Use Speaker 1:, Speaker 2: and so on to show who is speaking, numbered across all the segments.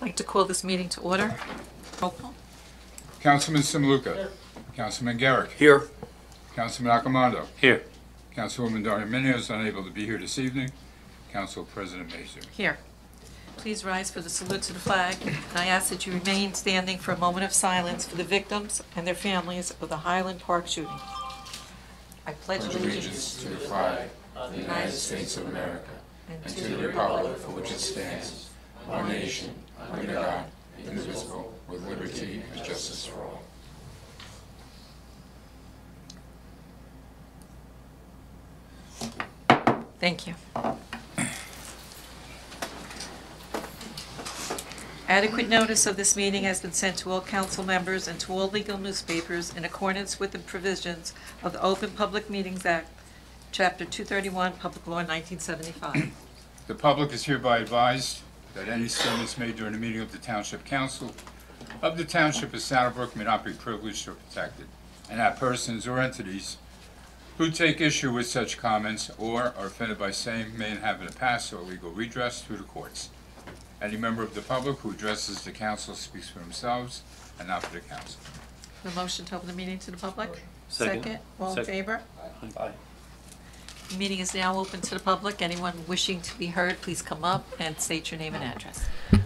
Speaker 1: I'd like to call this meeting to order. Roll call.
Speaker 2: Councilman Simluka. Here. Councilman Garrick.
Speaker 3: Here.
Speaker 2: Councilman Accomando.
Speaker 3: Here.
Speaker 2: Councilwoman Darminio is unable to be here this evening. Council President Mazer.
Speaker 1: Here. Please rise for the salute to the flag, and I ask that you remain standing for a moment of silence for the victims and their families of the Highland Park shooting. I pledge allegiance
Speaker 2: To the flag of the United States of America and to the republic for which it stands, one nation, under God, indivisible, with liberty and justice for all.
Speaker 1: Thank you. Adequate notice of this meeting has been sent to all council members and to all legal newspapers in accordance with the provisions of the Open Public Meetings Act, Chapter 231, Public Law 1975.
Speaker 2: The public is hereby advised that any statements made during the meeting of the Township Council of the Township of Saddlebrook may not be privileged or protected, and that persons or entities who take issue with such comments or are offended by same may have in the past or legal redress through the courts. Any member of the public who addresses the council speaks for themselves and not for the council.
Speaker 1: The motion to open the meeting to the public?
Speaker 3: Second.
Speaker 1: All in favor?
Speaker 3: Aye.
Speaker 1: The meeting is now open to the public. Anyone wishing to be heard, please come up and state your name and address.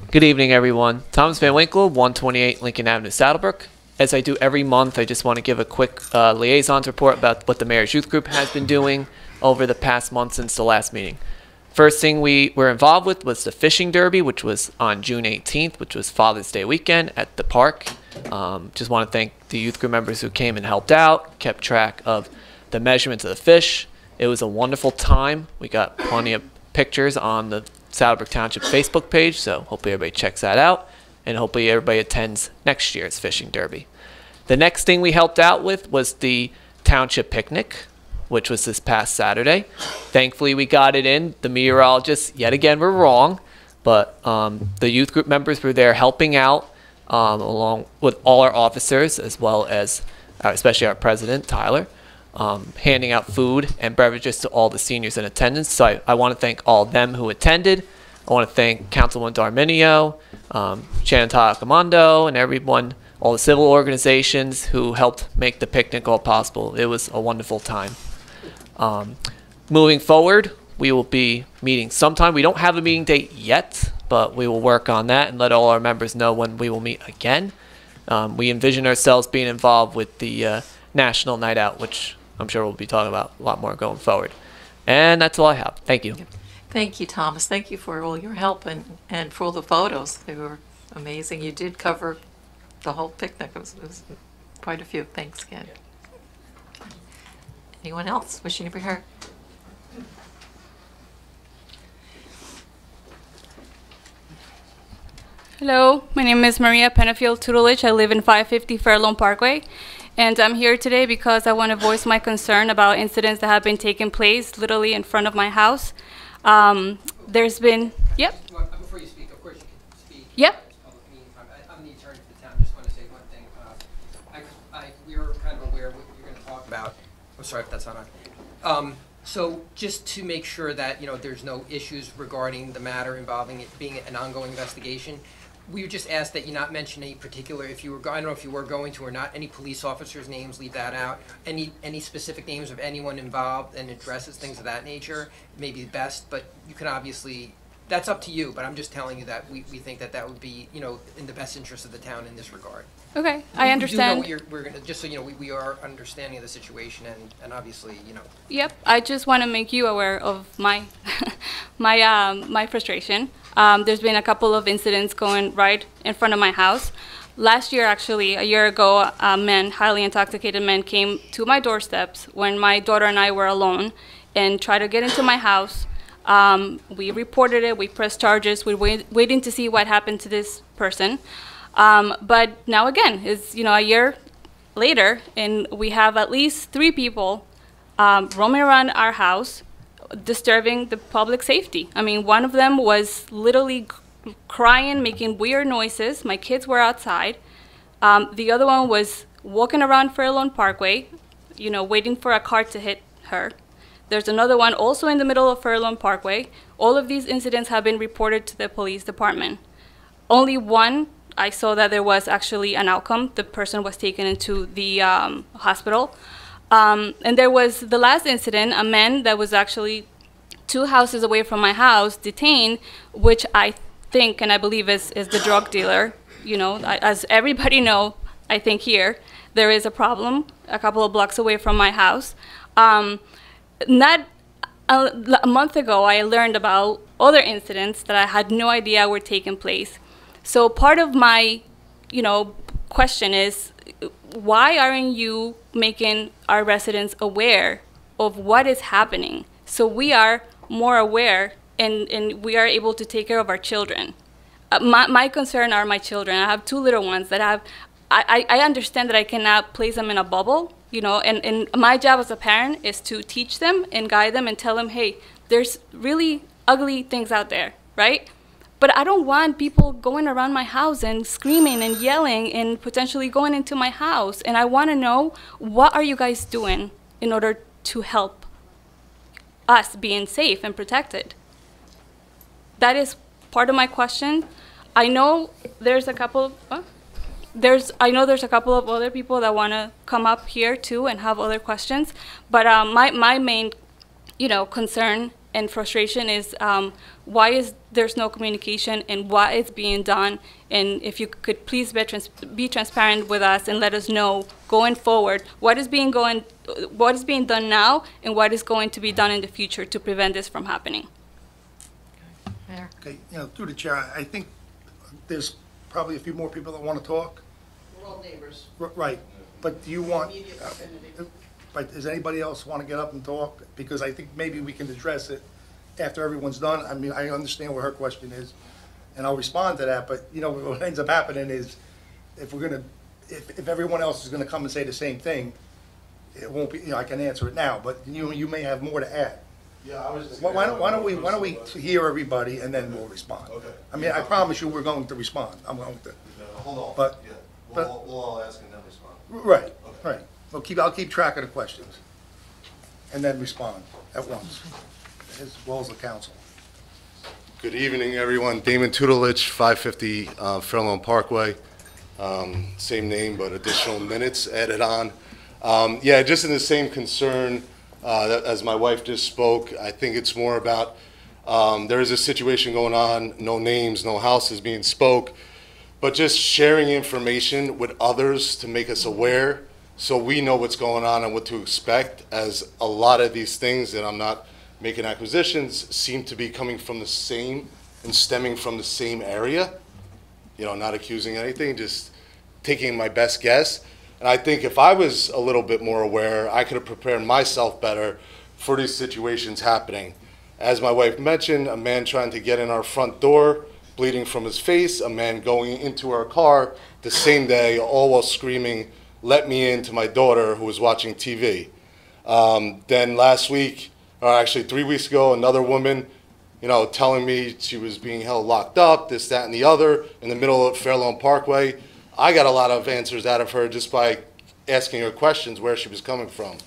Speaker 4: Good evening, everyone. Thomas Van Winkle, 128 Lincoln Avenue, Saddlebrook. As I do every month, I just want to give a quick liaisons report about what the Mayor's Youth Group has been doing over the past month since the last meeting. First thing we were involved with was the fishing derby, which was on June 18th, which was Father's Day weekend at the park. Just want to thank the youth group members who came and helped out, kept track of the measurements of the fish. It was a wonderful time. We got plenty of pictures on the Saddlebrook Township Facebook page, so hopefully everybody checks that out, and hopefully everybody attends next year's fishing derby. The next thing we helped out with was the Township Picnic, which was this past Saturday. Thankfully, we got it in. The meteorologists, yet again, were wrong, but the youth group members were there helping out along with all our officers, as well as especially our president, Tyler, handing out food and beverages to all the seniors in attendance. So I want to thank all of them who attended. I want to thank Councilwoman Darminio, Shannon Accomando, and everyone, all the civil organizations who helped make the picnic all possible. It was a wonderful time. Moving forward, we will be meeting sometime. We don't have a meeting date yet, but we will work on that and let all our members know when we will meet again. We envision ourselves being involved with the National Night Out, which I'm sure we'll be talking about a lot more going forward. And that's all I have. Thank you.
Speaker 1: Thank you, Thomas. Thank you for all your help and for all the photos. They were amazing. You did cover the whole picnic. It was quite a few. Thanks again. Anyone else wishing to be heard?
Speaker 5: Hello, my name is Maria Penafield Tutelich. I live in 550 Fairlawn Parkway, and I'm here today because I want to voice my concern about incidents that have been taking place literally in front of my house. There's been, yep.
Speaker 6: Well, before you speak, of course you can speak.
Speaker 5: Yep.
Speaker 6: I'm the attorney for the town. Just want to say one thing. We were kind of aware of what you're going to talk about. I'm sorry if that's not on. So just to make sure that there's no issues regarding the matter involving it being an ongoing investigation, we would just ask that you not mention any particular, if you were, I don't know if you were going to or not, any police officers' names, leave that out. Any specific names of anyone involved and addresses, things of that nature, may be best, but you can obviously, that's up to you, but I'm just telling you that we think that would be, in the best interest of the town in this regard.
Speaker 5: Okay, I understand.
Speaker 6: We do know what we're gonna, just so we are understanding of the situation and obviously,
Speaker 5: Yep, I just want to make you aware of my my frustration. There's been a couple of incidents going right in front of my house. Last year, actually, a year ago, highly intoxicated men came to my doorsteps when my daughter and I were alone and tried to get into my house. We reported it, we pressed charges, we're waiting to see what happened to this person. But now again, it's a year later, and we have at least 3 people roaming around our house, disturbing the public safety. I mean, one of them was literally crying, making weird noises. My kids were outside. The other one was walking around Fairlawn Parkway, waiting for a car to hit her. There's another one also in the middle of Fairlawn Parkway. All of these incidents have been reported to the police department. Only one, I saw that there was actually an outcome. The person was taken into the hospital. And there was the last incident, a man that was actually 2 houses away from my house detained, which I think and I believe is the drug dealer. You know, as everybody know, I think here, there is a problem a couple of blocks away from my house. Not a month ago, I learned about other incidents that I had no idea were taking place. So part of my, you know, question is, why aren't you making our residents aware of what is happening so we are more aware and we are able to take care of our children? My concern are my children. I have 2 little ones that I understand that I cannot place them in a bubble, you know, and my job as a parent is to teach them and guide them and tell them, hey, there's really ugly things out there, right? But I don't want people going around my house and screaming and yelling and potentially going into my house. And I want to know, what are you guys doing in order to help us being safe and protected? That is part of my question. I know there's a couple. I know there's a couple of other people that want to come up here too and have other questions. But my main, you know, concern and frustration is why is there's no communication and what is being done, and if you could please be transparent with us and let us know going forward what is being done now and what is going to be done in the future to prevent this from happening.
Speaker 1: Mayor.
Speaker 3: Okay, you know, through the chair, I think there's probably a few more people that want to talk.
Speaker 7: We're all neighbors.
Speaker 3: Right, but do you want,
Speaker 7: Immediate vicinity.
Speaker 3: but does anybody else want to get up and talk? Because I think maybe we can address it after everyone's done. I mean, I understand what her question is, and I'll respond to that, but, you know, what ends up happening is if we're going to, if everyone else is going to come and say the same thing, it won't be, you know, I can answer it now, but you may have more to add.
Speaker 8: Yeah, I was just.
Speaker 3: Why don't we hear everybody and then we'll respond?
Speaker 8: Okay.
Speaker 3: I mean, I promise you we're going to respond. I'm going to.
Speaker 8: No, hold on.
Speaker 3: But-
Speaker 8: Yeah,
Speaker 3: but-
Speaker 8: we'll all ask and then respond.
Speaker 3: Right, right. I'll keep track of the questions and then respond at once, as well as the council.
Speaker 8: Good evening, everyone. Damon Tudelich, 550 Fairlawn Parkway. Same name, but additional minutes added on. Yeah, just in the same concern as my wife just spoke. I think it's more about there is a situation going on, no names, no houses being spoke, but just sharing information with others to make us aware so we know what's going on and what to expect, as a lot of these things, and I'm not making acquisitions, seem to be coming from the same and stemming from the same area. You know, not accusing anything, just taking my best guess. And I think if I was a little bit more aware, I could have prepared myself better for these situations happening. As my wife mentioned, a man trying to get in our front door, bleeding from his face, a man going into our car the same day, all while screaming, "Let me in," to my daughter who was watching TV. Then last week, or actually 3 weeks ago, another woman, you know, telling me she was being held locked up, this, that, and the other, in the middle of Fairlawn Parkway. I got a lot of answers out of her just by asking her questions where she was coming from.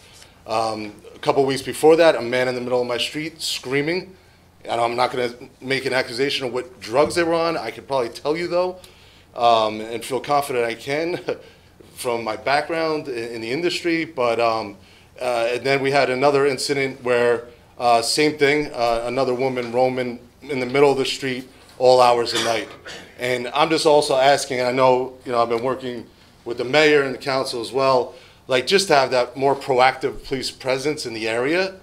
Speaker 8: A couple weeks before that, a man in the middle of my street screaming. And I'm not going to make an accusation of what drugs they were on. I could probably tell you, though, and feel confident I can from my background in the industry. But and then we had another incident where, same thing, another woman roaming in the middle of the street all hours of the night. And I'm just also asking, and I know, you know, I've been working with the mayor and the council as well, like just to have that more proactive police presence in the area,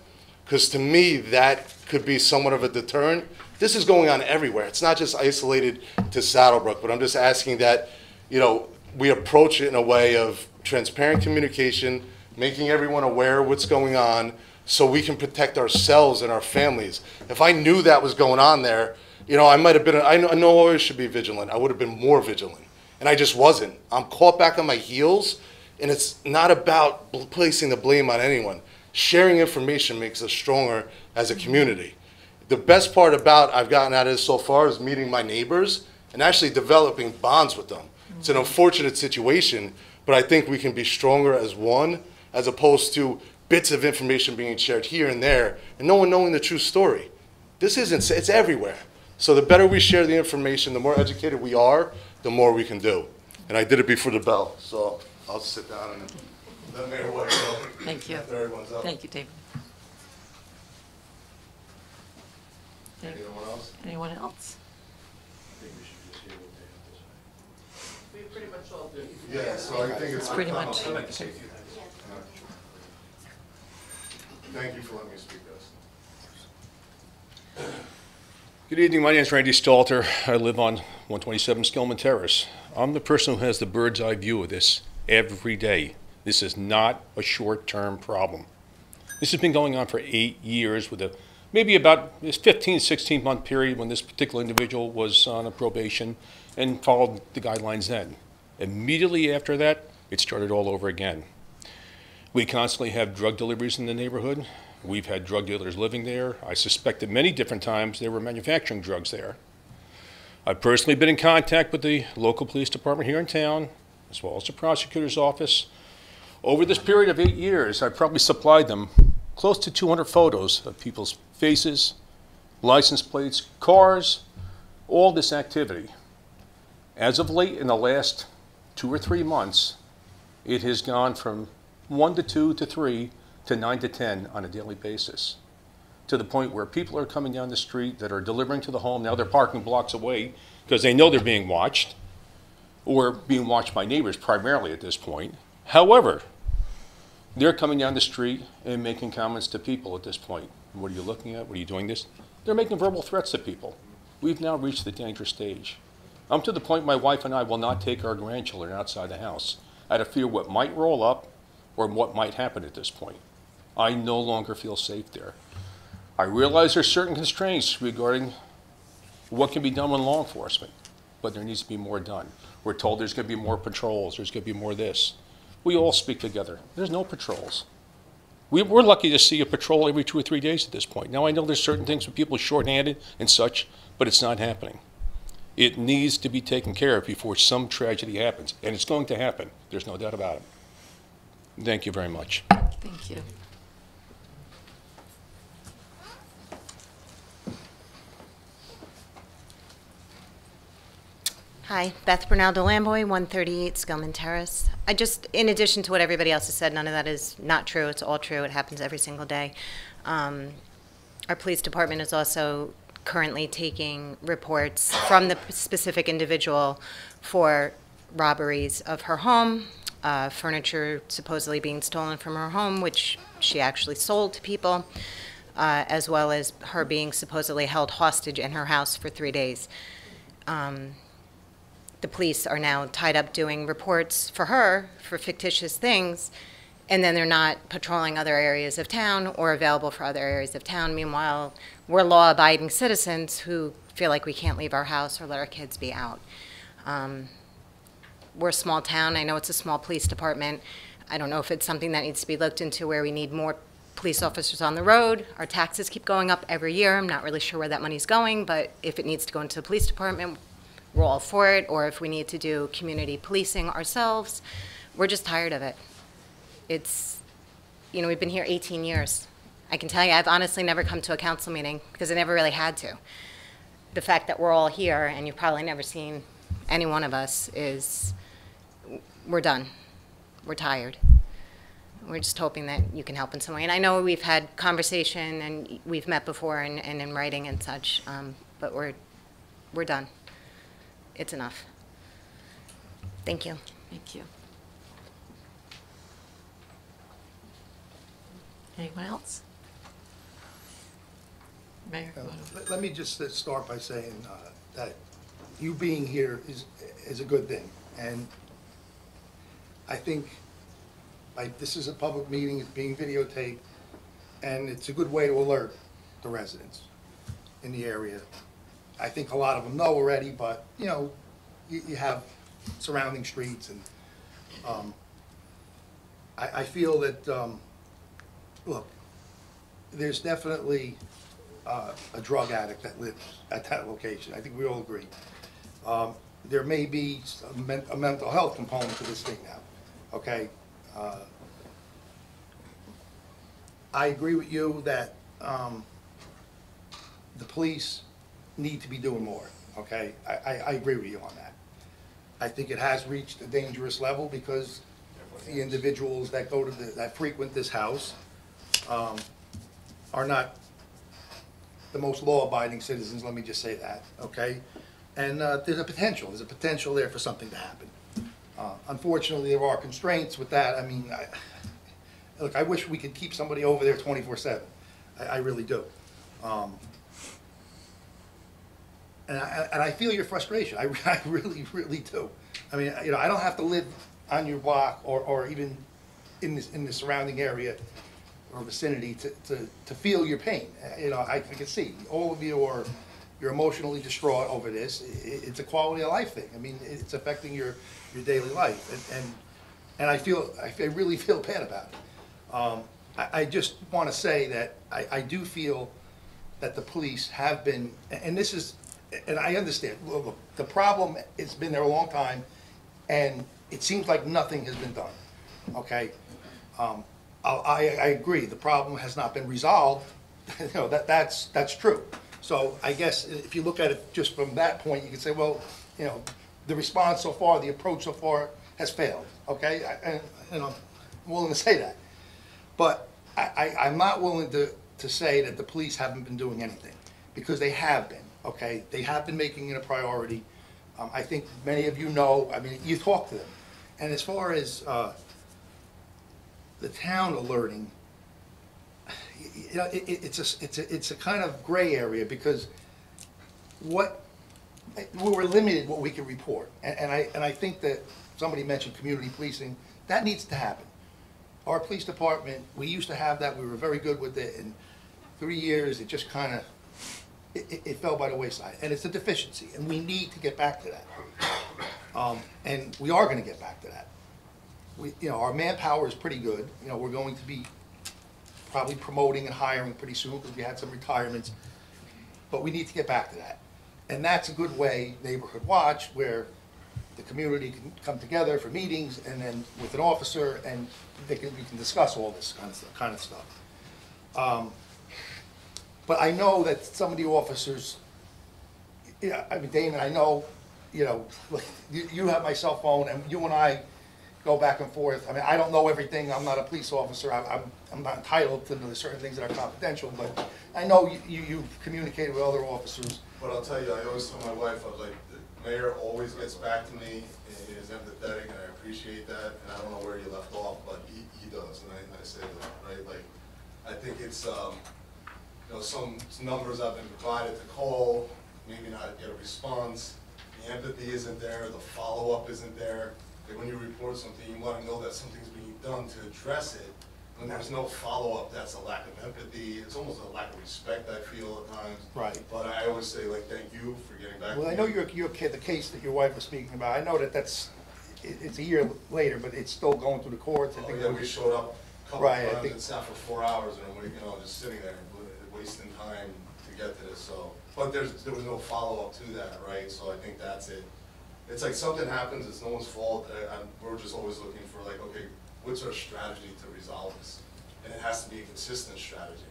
Speaker 8: because to me, that could be somewhat of a deterrent. This is going on everywhere. It's not just isolated to Saddlebrook, but I'm just asking that, you know, we approach it in a way of transparent communication, making everyone aware of what's going on so we can protect ourselves and our families. If I knew that was going on there, you know, I might have been, I know I always should be vigilant. I would have been more vigilant. And I just wasn't. I'm caught back on my heels, and it's not about placing the blame on anyone. Sharing information makes us stronger as a community. The best part about I've gotten out of this so far is meeting my neighbors and actually developing bonds with them. It's an unfortunate situation, but I think we can be stronger as one, as opposed to bits of information being shared here and there and no one knowing the true story. This isn't, it's everywhere. So the better we share the information, the more educated we are, the more we can do. And I did it before the bell, so I'll sit down and let Mayor White go.
Speaker 1: Thank you.
Speaker 8: After everyone's up.
Speaker 1: Thank you, David.
Speaker 8: Anyone else?
Speaker 1: Anyone else?
Speaker 7: We pretty much all do.
Speaker 8: Yeah, so I think it's
Speaker 1: Pretty much.
Speaker 8: Thank you for letting me speak, guys.
Speaker 9: Good evening, my name is Randy Stalter. I live on 127 Skillman Terrace. I'm the person who has the bird's eye view of this every day. This is not a short-term problem. This has been going on for 8 years with maybe about this 15, 16-month period when this particular individual was on a probation and followed the guidelines then. Immediately after that, it started all over again. We constantly have drug deliveries in the neighborhood. We've had drug dealers living there. I suspect that many different times they were manufacturing drugs there. I've personally been in contact with the local police department here in town, as well as the prosecutor's office. Over this period of 8 years, I've probably supplied them close to 200 photos of people's faces, license plates, cars, all this activity. As of late, in the last 2 or 3 months, it has gone from 1 to 2 to 3 to 9 to 10 on a daily basis, to the point where people are coming down the street that are delivering to the home. Now they're parking blocks away because they know they're being watched, or being watched by neighbors primarily at this point. However, they're coming down the street and making comments to people at this point. What are you looking at? What are you doing this? They're making verbal threats to people. We've now reached the dangerous stage. I'm to the point my wife and I will not take our grandchildren outside the house out of fear what might roll up or what might happen at this point. I no longer feel safe there. I realize there's certain constraints regarding what can be done with law enforcement, but there needs to be more done. We're told there's going to be more patrols, there's going to be more this. We all speak together. There's no patrols. We're lucky to see a patrol every 2 or 3 days at this point. Now I know there's certain things with people shorthanded and such, but it's not happening. It needs to be taken care of before some tragedy happens, and it's going to happen. There's no doubt about it. Thank you very much.
Speaker 1: Thank you.
Speaker 10: Hi, Beth Brunel DeLamboy, 138 Skillman Terrace. In addition to what everybody else has said, none of that is not true. It's all true. It happens every single day. Our police department is also currently taking reports from the specific individual for robberies of her home, furniture supposedly being stolen from her home, which she actually sold to people, as well as her being supposedly held hostage in her house for 3 days. The police are now tied up doing reports for her for fictitious things, and then they're not patrolling other areas of town or available for other areas of town. Meanwhile, we're law-abiding citizens who feel like we can't leave our house or let our kids be out. We're a small town. I know it's a small police department. I don't know if it's something that needs to be looked into where we need more police officers on the road. Our taxes keep going up every year. I'm not really sure where that money's going, but if it needs to go into the police department, we're all for it. Or if we need to do community policing ourselves, we're just tired of it. It's, you know, we've been here 18 years. I can tell you, I've honestly never come to a council meeting because I never really had to. The fact that we're all here, and you've probably never seen any one of us, is we're done. We're tired. We're just hoping that you can help in some way. And I know we've had conversation and we've met before and in writing and such, but we're done. It's enough. Thank you.
Speaker 1: Thank you. Anyone else? Mayor?
Speaker 3: Let me just start by saying that you being here is a good thing. And I think this is a public meeting, it's being videotaped, and it's a good way to alert the residents in the area. I think a lot of them know already, but you know, you have surrounding streets, and I feel that, look, there's definitely a drug addict that lives at that location. I think we all agree. There may be a mental health component to this thing now, okay? I agree with you that the police need to be doing more, okay? I agree with you on that. I think it has reached a dangerous level because the individuals that go to that frequent this house are not the most law-abiding citizens, let me just say that, okay? And there's a potential there for something to happen. Unfortunately, there are constraints with that. I mean, look, I wish we could keep somebody over there 24/7. I really do. And I feel your frustration. I really, really do. I mean, you know, I don't have to live on your block or even in the surrounding area or vicinity to feel your pain. You know, I can see all of you're emotionally distraught over this. It's a quality of life thing. I mean, it's affecting your daily life, and I really feel bad about it. I just want to say that I do feel that the police have been, and this is, and I understand, look, the problem has been there a long time, and it seems like nothing has been done, okay? I agree, the problem has not been resolved, you know, that's true. So I guess if you look at it just from that point, you can say, well, you know, the response so far, the approach so far has failed, okay? And you know, I'm willing to say that. But I'm not willing to say that the police haven't been doing anything, because they have been, okay? They have been making it a priority. I think many of you know, I mean, you talk to them. And as far as the town alerting, you know, it's a kind of gray area, because we were limited what we could report. And I think that somebody mentioned community policing. That needs to happen. Our police department, we used to have that. We were very good with it. In 3 years, it just kind of, it fell by the wayside. And it's a deficiency, and we need to get back to that. And we are going to get back to that. You know, our manpower is pretty good. You know, we're going to be probably promoting and hiring pretty soon, because we had some retirements. But we need to get back to that. And that's a good way, Neighborhood Watch, where the community can come together for meetings, and then with an officer, and we can discuss all this kind of stuff. But I know that some of the officers, yeah, I mean, Damon, I know, you know, look, you have my cell phone, and you and I go back and forth. I mean, I don't know everything. I'm not a police officer. I'm not entitled to know certain things that are confidential, but I know you've communicated with other officers.
Speaker 8: But I'll tell you, I always tell my wife, I was like, the mayor always gets back to me, and is empathetic, and I appreciate that, and I don't know where you left off, but he does, and I say that, right? Like, I think it's, you know, some numbers I've been provided to call, maybe not get a response, the empathy isn't there, the follow-up isn't there. Like, when you report something, you want to know that something's being done to address it. When there's no follow-up, that's a lack of empathy. It's almost a lack of respect, I feel, at times.
Speaker 3: Right.
Speaker 8: But I always say, like, thank you for getting back to me.
Speaker 3: Well, I know the case that your wife was speaking about. I know it's a year later, but it's still going through the courts. I think
Speaker 8: Yeah, we showed up a couple
Speaker 3: Right, I
Speaker 8: of times
Speaker 3: think-
Speaker 8: and sat for 4 hours, and we, you know, just sitting there, wasting time to get to this, so. But there was no follow-up to that, right? So I think that's it. It's like something happens, it's no one's fault, we're just always looking for, like, okay, what's our strategy to resolve this? And it has to be a consistent strategy.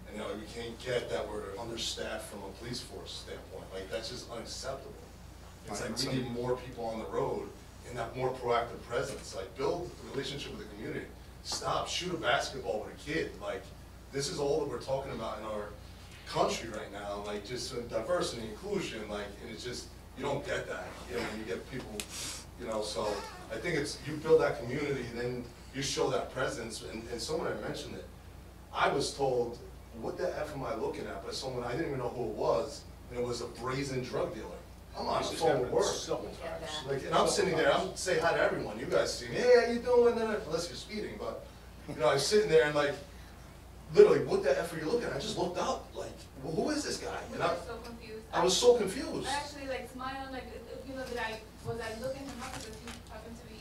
Speaker 8: And, you know, we can't get that we're understaffed from a police force standpoint, like, that's just unacceptable. It's like, we need more people on the road and that more proactive presence, like, build a relationship with the community. Stop, shoot a basketball with a kid, like, this is all that we're talking about in our country right now, like, just diversity, inclusion, like, and it's just, you don't get that, you know, when you get people, you know, so I think it's, you build that community, then you show that presence, and someone had mentioned it. I was told, what the F am I looking at, by someone, I didn't even know who it was, and it was a brazen drug dealer. I'm on the phone with work. Like, and I'm sitting there, I'm saying hi to everyone, you guys see me, hey, how you doing, unless you're speeding, but, you know, I was sitting there and like, literally, what the F are you looking at? I just looked up, like, well, who is this guy?
Speaker 11: We
Speaker 8: And
Speaker 11: were so confused.
Speaker 8: I was so confused.
Speaker 11: I actually like smiled, like, you know, that I looking him up because he happened to be,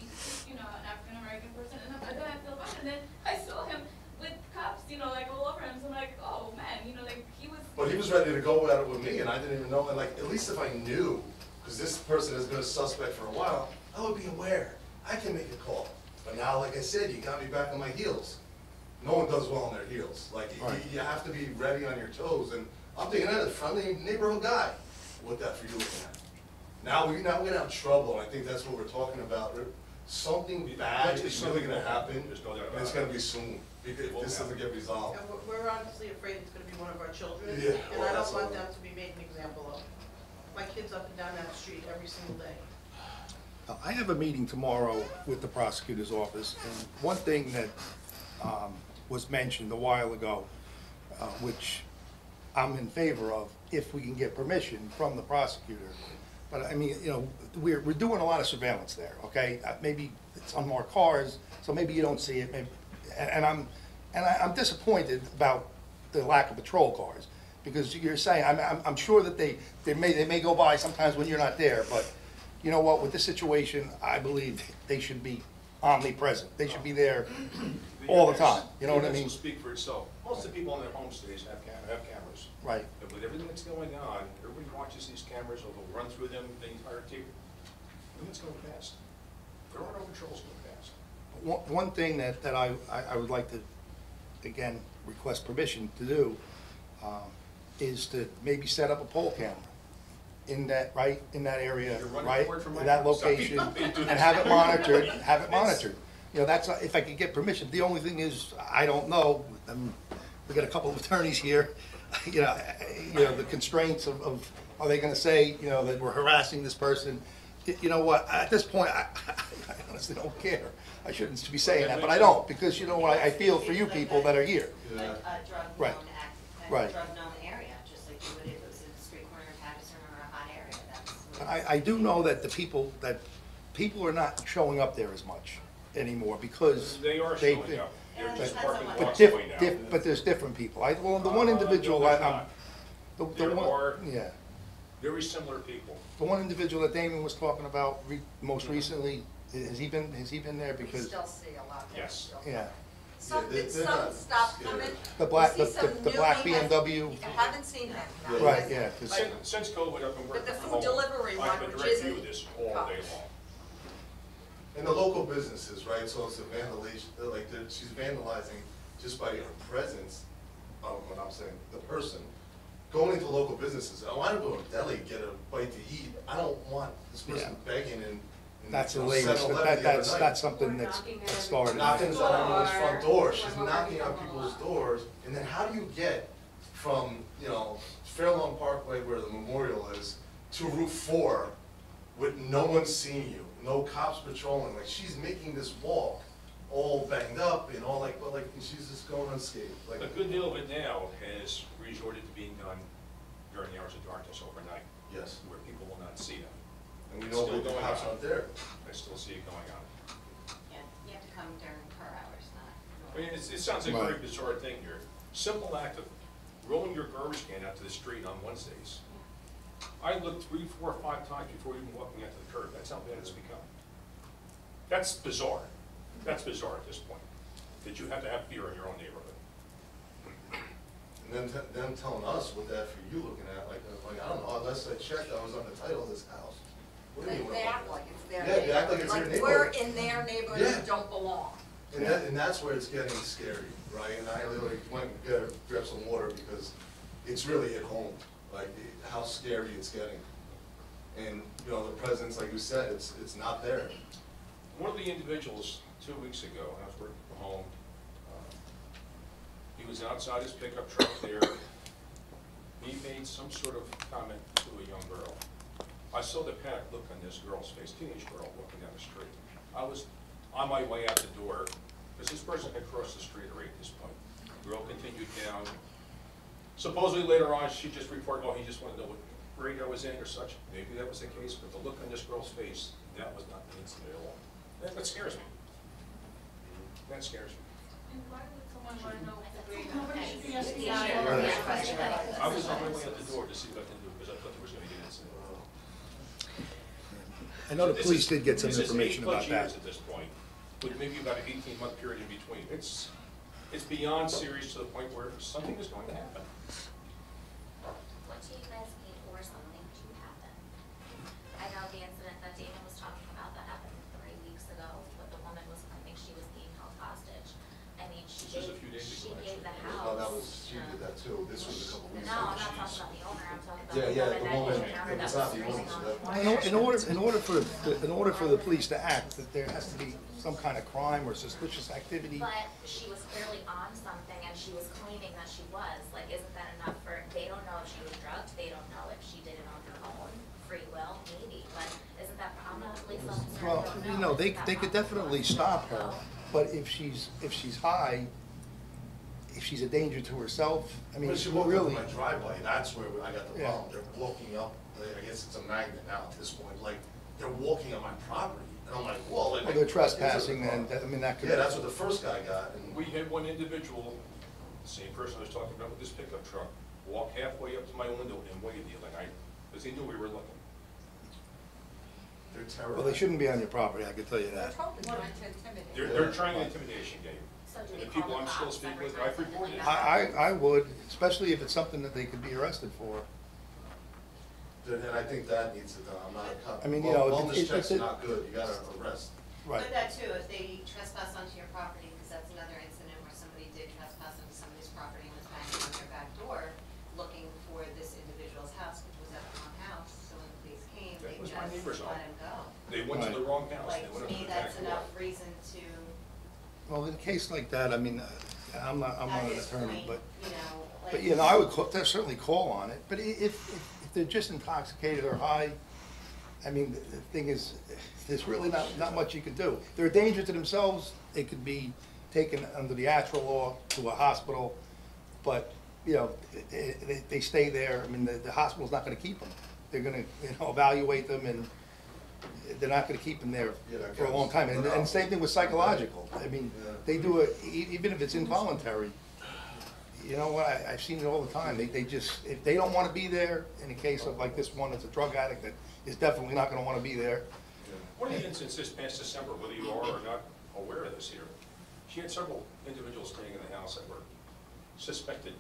Speaker 11: you know, an African American person, and then I feel bad, and then I saw him with cops, you know, like all over him, so I'm like, oh man, you know, like he was.
Speaker 8: But he was ready to go at it with me, and I didn't even know. And like, at least if I knew, because this person has been a suspect for a while, I would be aware. I can make a call. But now, like I said, you got me back on my heels. No one does well on their heels. Like,
Speaker 3: Right.
Speaker 8: you have to be ready on your toes, and I'm thinking that a friendly neighborhood guy. What that for you looking at? Now we're gonna have trouble, and I think that's what we're talking about. Something bad is really gonna happen, and it's gonna be soon, because if this doesn't get resolved.
Speaker 7: And we're honestly afraid it's gonna be one of our children.
Speaker 8: Yeah,
Speaker 7: And
Speaker 8: well,
Speaker 7: I
Speaker 8: that's
Speaker 7: don't want
Speaker 8: all.
Speaker 7: them to be made an example of. My kid's up and down that street every single day.
Speaker 3: I have a meeting tomorrow with the prosecutor's office, and one thing that was mentioned a while ago, which I'm in favor of, if we can get permission from the prosecutor. But I mean, you know, we're doing a lot of surveillance there, okay? Maybe it's unmarked cars, so maybe you don't see it, maybe, and I'm disappointed about the lack of patrol cars, because you're saying, I'm sure that they may go by sometimes when you're not there, but you know what, with this situation, I believe they should be omnipresent. They should be there all the time, you know what I mean?
Speaker 9: The evidence will speak for itself. Most of the people in their home cities have cameras.
Speaker 3: Right.
Speaker 9: And with everything that's going on, everybody watches these cameras, or they'll run through them the entire tape. Everything's going fast. There are no patrols going fast.
Speaker 3: One thing that I would like to, again, request permission to do, is to maybe set up a pole camera in that, right, in that area,
Speaker 9: You're running
Speaker 3: right,
Speaker 9: forward from
Speaker 3: in that
Speaker 9: my- Stop
Speaker 3: location,
Speaker 9: being too-
Speaker 3: and have it monitored, You know, that's, if I could get permission. The only thing is, I don't know, we got a couple of attorneys here, you know, the constraints of, are they gonna say, you know, that we're harassing this person? You know what, at this point, I honestly don't care. I shouldn't be saying that, but I don't, because you know what, I feel for you people that are here.
Speaker 10: Like a
Speaker 3: Right. Right.
Speaker 10: drug-known area, just like you would if it was in the street corner of Patterson or a hot area.
Speaker 3: But I do know that people are not showing up there as much anymore, because
Speaker 9: They are
Speaker 3: they've
Speaker 9: showing
Speaker 3: been-
Speaker 9: up. They're
Speaker 10: And
Speaker 9: just
Speaker 10: it
Speaker 9: parking
Speaker 10: depends on
Speaker 9: blocks
Speaker 3: But
Speaker 9: away now.
Speaker 3: but there's different people. Well, the one individual,
Speaker 9: No, there's not.
Speaker 3: the
Speaker 9: There
Speaker 3: one,
Speaker 9: are
Speaker 3: yeah,
Speaker 9: very similar people.
Speaker 3: the one individual that Damon was talking about most recently, has he been there?
Speaker 12: We
Speaker 3: Because,
Speaker 12: still see a lot there
Speaker 9: Yes.
Speaker 12: still.
Speaker 3: yeah,
Speaker 12: Some,
Speaker 8: they're
Speaker 12: some
Speaker 8: not
Speaker 12: stop
Speaker 8: scared.
Speaker 12: coming.
Speaker 3: The black-
Speaker 12: We see
Speaker 3: the-
Speaker 12: some
Speaker 3: the black
Speaker 12: newly-
Speaker 3: BMW.
Speaker 12: I haven't seen them. no.
Speaker 3: right, yeah, 'cause-
Speaker 9: Since COVID, I've been working
Speaker 12: the
Speaker 9: from
Speaker 12: food
Speaker 9: home.
Speaker 12: delivery one,
Speaker 9: I've been
Speaker 12: which
Speaker 9: direct view
Speaker 12: isn't
Speaker 9: of this all day
Speaker 12: cops.
Speaker 9: long.
Speaker 8: And the local businesses, right, so it's a vandalization, like, she's vandalizing just by her presence, what I'm saying, the person, going into local businesses. I want to go to a deli, get a bite to eat, I don't want this person begging and.
Speaker 3: that's the
Speaker 8: you know,
Speaker 3: latest,
Speaker 8: 7-Eleven
Speaker 3: but
Speaker 8: the other
Speaker 3: that's
Speaker 8: night.
Speaker 3: something
Speaker 10: Or
Speaker 3: that's
Speaker 10: knocking at
Speaker 3: that
Speaker 10: every
Speaker 3: started.
Speaker 8: Knocking on everyone's front door, she's
Speaker 10: Door.
Speaker 8: knocking on people's doors, and then how do you get from, you know, Fairlawn Parkway where the memorial is, to Route 4 with no one seeing you, no cops patrolling, like, she's making this walk all banged up and all like, but like, she's just going unscathed, like.
Speaker 9: A good deal of it now has resorted to being done during the hours of darkness overnight,
Speaker 8: Yes,
Speaker 9: where people will not see them.
Speaker 8: and we
Speaker 9: It's
Speaker 8: know
Speaker 9: still
Speaker 8: the
Speaker 9: going
Speaker 8: cops
Speaker 9: on.
Speaker 8: aren't there.
Speaker 9: I still see it going on.
Speaker 10: Yeah, you have to come during per hours,
Speaker 9: I
Speaker 10: not.
Speaker 9: mean, it sounds like a very
Speaker 3: Right.
Speaker 9: bizarre thing here. Simple act of rolling your garbage can out to the street on Wednesdays. I looked 3, 4, 5 times before even walking out to the curb. That's how bad it's become. That's bizarre. That's bizarre at this point, that you have to have fear in your own neighborhood.
Speaker 8: And then them telling us what that for you looking at, like, I don't know, unless I checked, I was on the title of this house. What do you mean?
Speaker 12: They act like it's their
Speaker 8: Yeah, they act like it's their
Speaker 12: neighborhood. Like we're
Speaker 8: neighborhood.
Speaker 12: in their neighborhood
Speaker 8: Yeah.
Speaker 12: and don't belong.
Speaker 8: And that's where it's getting scary, right? And I literally went and grabbed some water because it's really at home, like how scary it's getting. And, you know, the presence, like you said, it's not there.
Speaker 9: One of the individuals, 2 weeks ago, when I was working from home, he was outside his pickup truck there. He made some sort of comment to a young girl. I saw the panicked look on this girl's face, teenage girl walking down the street. I was on my way out the door, because this person had crossed the street already at this point. The girl continued down. Supposedly later on, she just reported, oh, he just wanted to know what grade I was in or such. Maybe that was the case, but the look on this girl's face, that was not the incident at all. That scares me. That scares me.
Speaker 11: And why would someone want to know what the grade
Speaker 10: Okay.
Speaker 11: is?
Speaker 10: Yeah,
Speaker 9: I was on my way out the door to see what I can do, because I thought there was going to be an incident.
Speaker 3: I know the
Speaker 9: This
Speaker 3: police
Speaker 9: is-
Speaker 3: did get some
Speaker 9: this is
Speaker 3: information
Speaker 9: 8+
Speaker 3: about
Speaker 9: years
Speaker 3: that.
Speaker 9: at this point, with maybe about an 18-month period in between. It's beyond serious to the point where something is going to happen.
Speaker 13: What do you guys need for something to happen? I know the incident that Damon was talking about that happened 3 weeks ago, but the woman was claiming she was being held hostage. I mean, she
Speaker 9: This is a
Speaker 13: gave,
Speaker 9: few days
Speaker 13: she
Speaker 9: ago,
Speaker 13: gave the
Speaker 9: actually.
Speaker 13: house.
Speaker 8: No, that was, she did that too. This was a couple weeks
Speaker 13: No,
Speaker 8: ago.
Speaker 13: I'm not talking owner that
Speaker 8: It's
Speaker 13: was
Speaker 8: not the
Speaker 13: screaming
Speaker 8: owner,
Speaker 13: on
Speaker 8: so
Speaker 13: the porch.
Speaker 3: In order for the police to act, that there has to be some kind of crime or suspicious activity.
Speaker 13: But she was clearly on something and she was claiming that she was. Like, isn't that enough for, they don't know if she was drugged, they don't know if she did it on her own, free will, maybe, but isn't that, I'm not a police officer,
Speaker 3: Well,
Speaker 13: I don't
Speaker 3: you know, they
Speaker 13: Is that
Speaker 3: could
Speaker 13: possible?
Speaker 3: definitely stop her, but if she's high, if she's a danger to herself, I mean,
Speaker 8: When she walked up
Speaker 3: really.
Speaker 8: my driveway, that's where I got the
Speaker 3: Yeah.
Speaker 8: problem. They're walking up, I guess it's a magnet now at this point, like, they're walking on my property. And I'm like, whoa. Like,
Speaker 3: Well, they're
Speaker 8: is it
Speaker 3: trespassing
Speaker 8: a car?
Speaker 3: then, I mean, that could.
Speaker 8: Yeah, that's what the first guy got. And
Speaker 9: We had one individual, the same person I was talking about with this pickup truck, walk halfway up to my window and wave at you, like because they knew we were looking.
Speaker 8: they're terrible.
Speaker 3: Well, they shouldn't be on your property, I can tell you
Speaker 12: They're
Speaker 3: that.
Speaker 12: totally trying to intimidate.
Speaker 9: They're trying an intimidation game.
Speaker 13: So do
Speaker 9: And
Speaker 13: we
Speaker 9: the
Speaker 13: call
Speaker 9: people
Speaker 13: the
Speaker 9: I'm still
Speaker 13: cops
Speaker 9: speaking
Speaker 13: every
Speaker 9: with,
Speaker 13: time
Speaker 9: I've
Speaker 13: something
Speaker 9: reported.
Speaker 13: like that happens?
Speaker 3: I would, especially if it's something that they could be arrested for.
Speaker 8: And I think that needs to, I'm not a cop.
Speaker 3: I mean, you know,
Speaker 8: Wellness checks
Speaker 3: it's
Speaker 8: are not good, you gotta arrest.
Speaker 3: Right.
Speaker 12: But that too, if they trespass onto your property, because that's another incident where somebody did trespass onto somebody's property and was banging on their back door, looking for this individual's house, which was at the wrong house, so when the police came,
Speaker 9: That
Speaker 12: they
Speaker 9: was
Speaker 12: just
Speaker 9: my neighbor's
Speaker 12: let
Speaker 9: home.
Speaker 12: him go.
Speaker 9: They went to the wrong house.
Speaker 12: Like,
Speaker 9: They
Speaker 12: to
Speaker 9: went up
Speaker 12: me,
Speaker 9: the
Speaker 12: that's
Speaker 9: back door.
Speaker 12: enough reason to,
Speaker 3: Well, in a case like that, I mean, I'm not
Speaker 12: at
Speaker 3: an
Speaker 12: this
Speaker 3: attorney,
Speaker 12: point,
Speaker 3: but,
Speaker 12: like.
Speaker 3: you know, I would certainly call on it. But if they're just intoxicated or high, I mean, the thing is, there's really not much you can do. They're a danger to themselves. They could be taken under the ATRA law to a hospital, but, you know, they stay there. I mean, the hospital's not gonna keep them. They're gonna, you know, evaluate them, and they're not gonna keep them there for a long time. And same thing with psychological. I mean, they do it, even if it's involuntary. You know what, I've seen it all the time. They just, if they don't wanna be there, in a case of like this one, that's a drug addict that is definitely not gonna wanna be there.
Speaker 9: One of the incidents this past December, whether you are or not aware of this here, she had several individuals staying in the house that were suspected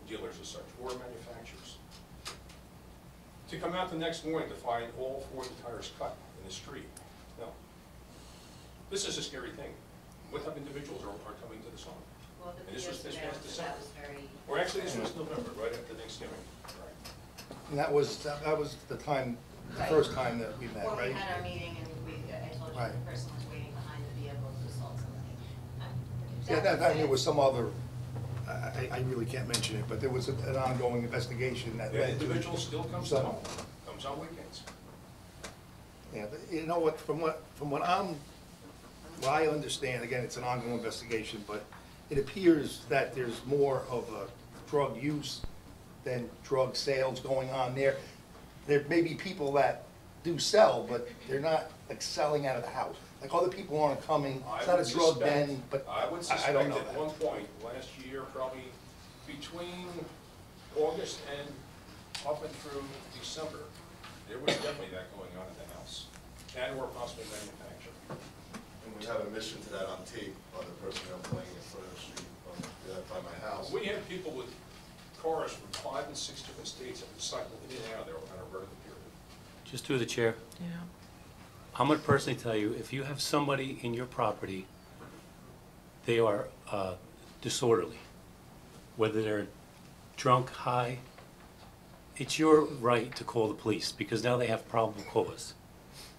Speaker 9: dealers as such, or manufacturers. To come out the next morning to find all 4 of the tires cut in the street. Now, this is a scary thing. What type of individuals are coming to this home?
Speaker 12: Well, the
Speaker 9: And this was this
Speaker 12: videos
Speaker 9: past
Speaker 12: that
Speaker 9: December.
Speaker 12: was very.
Speaker 9: Or actually, this was November, right after Thanksgiving. Right.
Speaker 3: And that was the time, the first time that we met,
Speaker 12: Well, we
Speaker 3: right?
Speaker 12: had our meeting and I told you
Speaker 3: Right.
Speaker 12: the person was waiting behind the vehicle to assault somebody.
Speaker 3: Yeah, that, there was some other, I really can't mention it, but there was an ongoing investigation that
Speaker 9: The
Speaker 3: led to.
Speaker 9: individual still comes
Speaker 3: some-
Speaker 9: home, comes on weekends.
Speaker 3: Yeah, but you know what, from what I understand, again, it's an ongoing investigation, but it appears that there's more of a drug use than drug sales going on there. There may be people that do sell, but they're not like selling out of the house. Like other people aren't coming, it's not a drug den, but
Speaker 9: I would
Speaker 3: I
Speaker 9: suspect
Speaker 3: don't know
Speaker 9: at
Speaker 3: that.
Speaker 9: one point, last year, probably between August and up and through December, there was definitely that going on in the house, and or possibly manufacturing.
Speaker 8: And we have a mission to that on tape, on the person I'm playing in front of the street, by my house.
Speaker 9: We have people with cars from 5 and 6 different states that would cycle in and out of there on a regular period.
Speaker 14: Just through the chair,
Speaker 1: Yeah.
Speaker 14: I'm going to personally tell you, if you have somebody in your property, they are disorderly, whether they're drunk, high, it's your right to call the police, because now they have probable cause.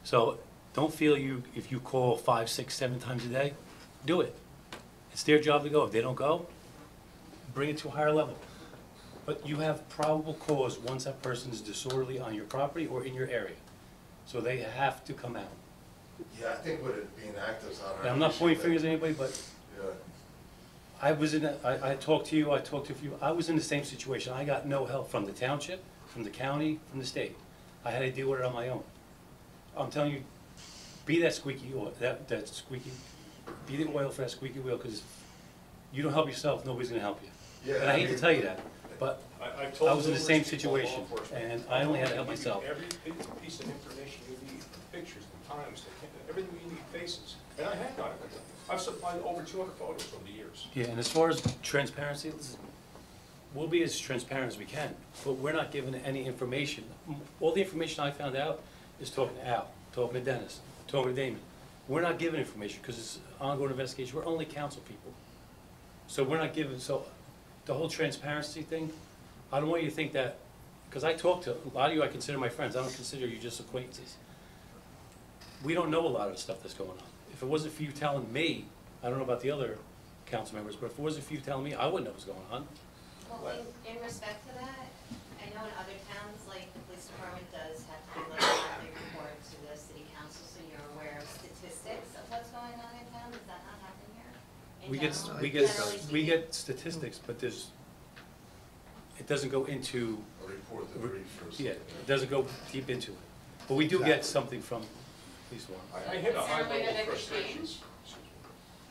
Speaker 14: So don't feel if you call 5, 6, 7 times a day, do it. It's their job to go. If they don't go, bring it to a higher level. But you have probable cause once that person is disorderly on your property or in your area. So they have to come out.
Speaker 8: Yeah, I think with it being active is on our.
Speaker 14: And I'm not pointing fingers at anybody, but
Speaker 8: Yeah.
Speaker 14: I talked to you, I talked to a few, I was in the same situation. I got no help from the township, from the county, from the state. I had to deal with it on my own. I'm telling you, be that squeaky oil, that squeaky, be the oil for that squeaky wheel, because you don't help yourself, nobody's gonna help you.
Speaker 8: Yeah,
Speaker 14: And I hate to tell you that, but
Speaker 9: I've told
Speaker 14: I was in the
Speaker 9: numerous
Speaker 14: same
Speaker 9: people, law
Speaker 14: situation,
Speaker 9: enforcement,
Speaker 14: and I only had to help
Speaker 9: I'll give you
Speaker 14: myself.
Speaker 9: Every piece of information you need, pictures, the times, everything you need, faces. And I have got it. I've supplied over 200 photos over the years.
Speaker 14: Yeah, and as far as transparency, we'll be as transparent as we can, but we're not given any information. All the information I found out is talking to Al, talking to Dennis, talking to Damon. We're not given information because it's ongoing investigation. We're only council people. So we're not given, so the whole transparency thing, I don't want you to think that because I talk to, a lot of you I consider my friends, I don't consider you just acquaintances. We don't know a lot of the stuff that's going on. If it wasn't for you telling me, I don't know about the other council members, but if it wasn't for you telling me, I wouldn't know what's going on.
Speaker 12: Well, in respect to that, I know in other towns, like the police department does have to do like a monthly report to the city council, so you're aware of statistics of what's going on in town. Does that not happen here? In
Speaker 14: We get,
Speaker 12: general?
Speaker 14: we get,
Speaker 12: Generally
Speaker 14: we
Speaker 12: speaking?
Speaker 14: get statistics, but there's, it doesn't go into,
Speaker 8: A report that briefs.
Speaker 14: yeah, it doesn't go deep into it. But we do get something from police department.
Speaker 9: I hit a high
Speaker 11: Is there a way
Speaker 9: level
Speaker 11: that
Speaker 9: of
Speaker 11: it could
Speaker 9: frustration.
Speaker 11: change?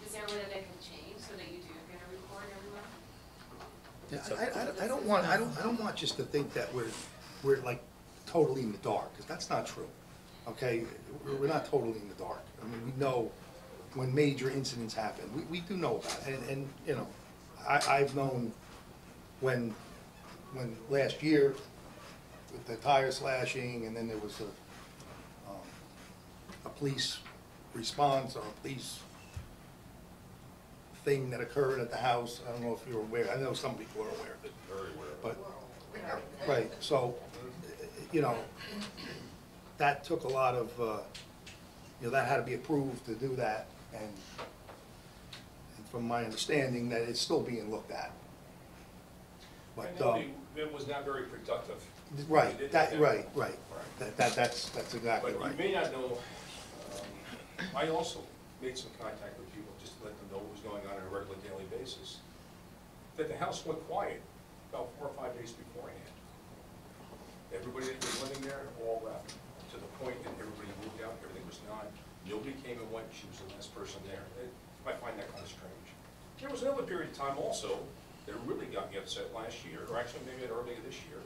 Speaker 11: Is there a way that it could change so that you do get a report every month?
Speaker 3: Yeah, I don't want just to think that we're like totally in the dark, because that's not true. Okay, we're not totally in the dark. I mean, we know when major incidents happen. We do know about it, and you know, I've known when last year with the tire slashing, and then there was a police response or a police thing that occurred at the house. I don't know if you're aware. I know some people are aware of it.
Speaker 8: Very aware.
Speaker 3: But, right, so, you know, that took a lot of, you know, that had to be approved to do that, and from my understanding, that it's still being looked at. But,
Speaker 9: It was not very productive.
Speaker 3: right,
Speaker 9: It-
Speaker 3: that,
Speaker 9: it-
Speaker 3: right. That's exactly
Speaker 9: But
Speaker 3: right.
Speaker 9: you may not know, I also made some contact with people just to let them know what was going on a regular daily basis. That the house went quiet about 4 or 5 days beforehand. Everybody that was living there all left, to the point that everybody moved out, everything was gone. Nobody came and went, she was the last person there. I find that kind of strange. There was another period of time also that really got me upset last year, or actually maybe earlier this year,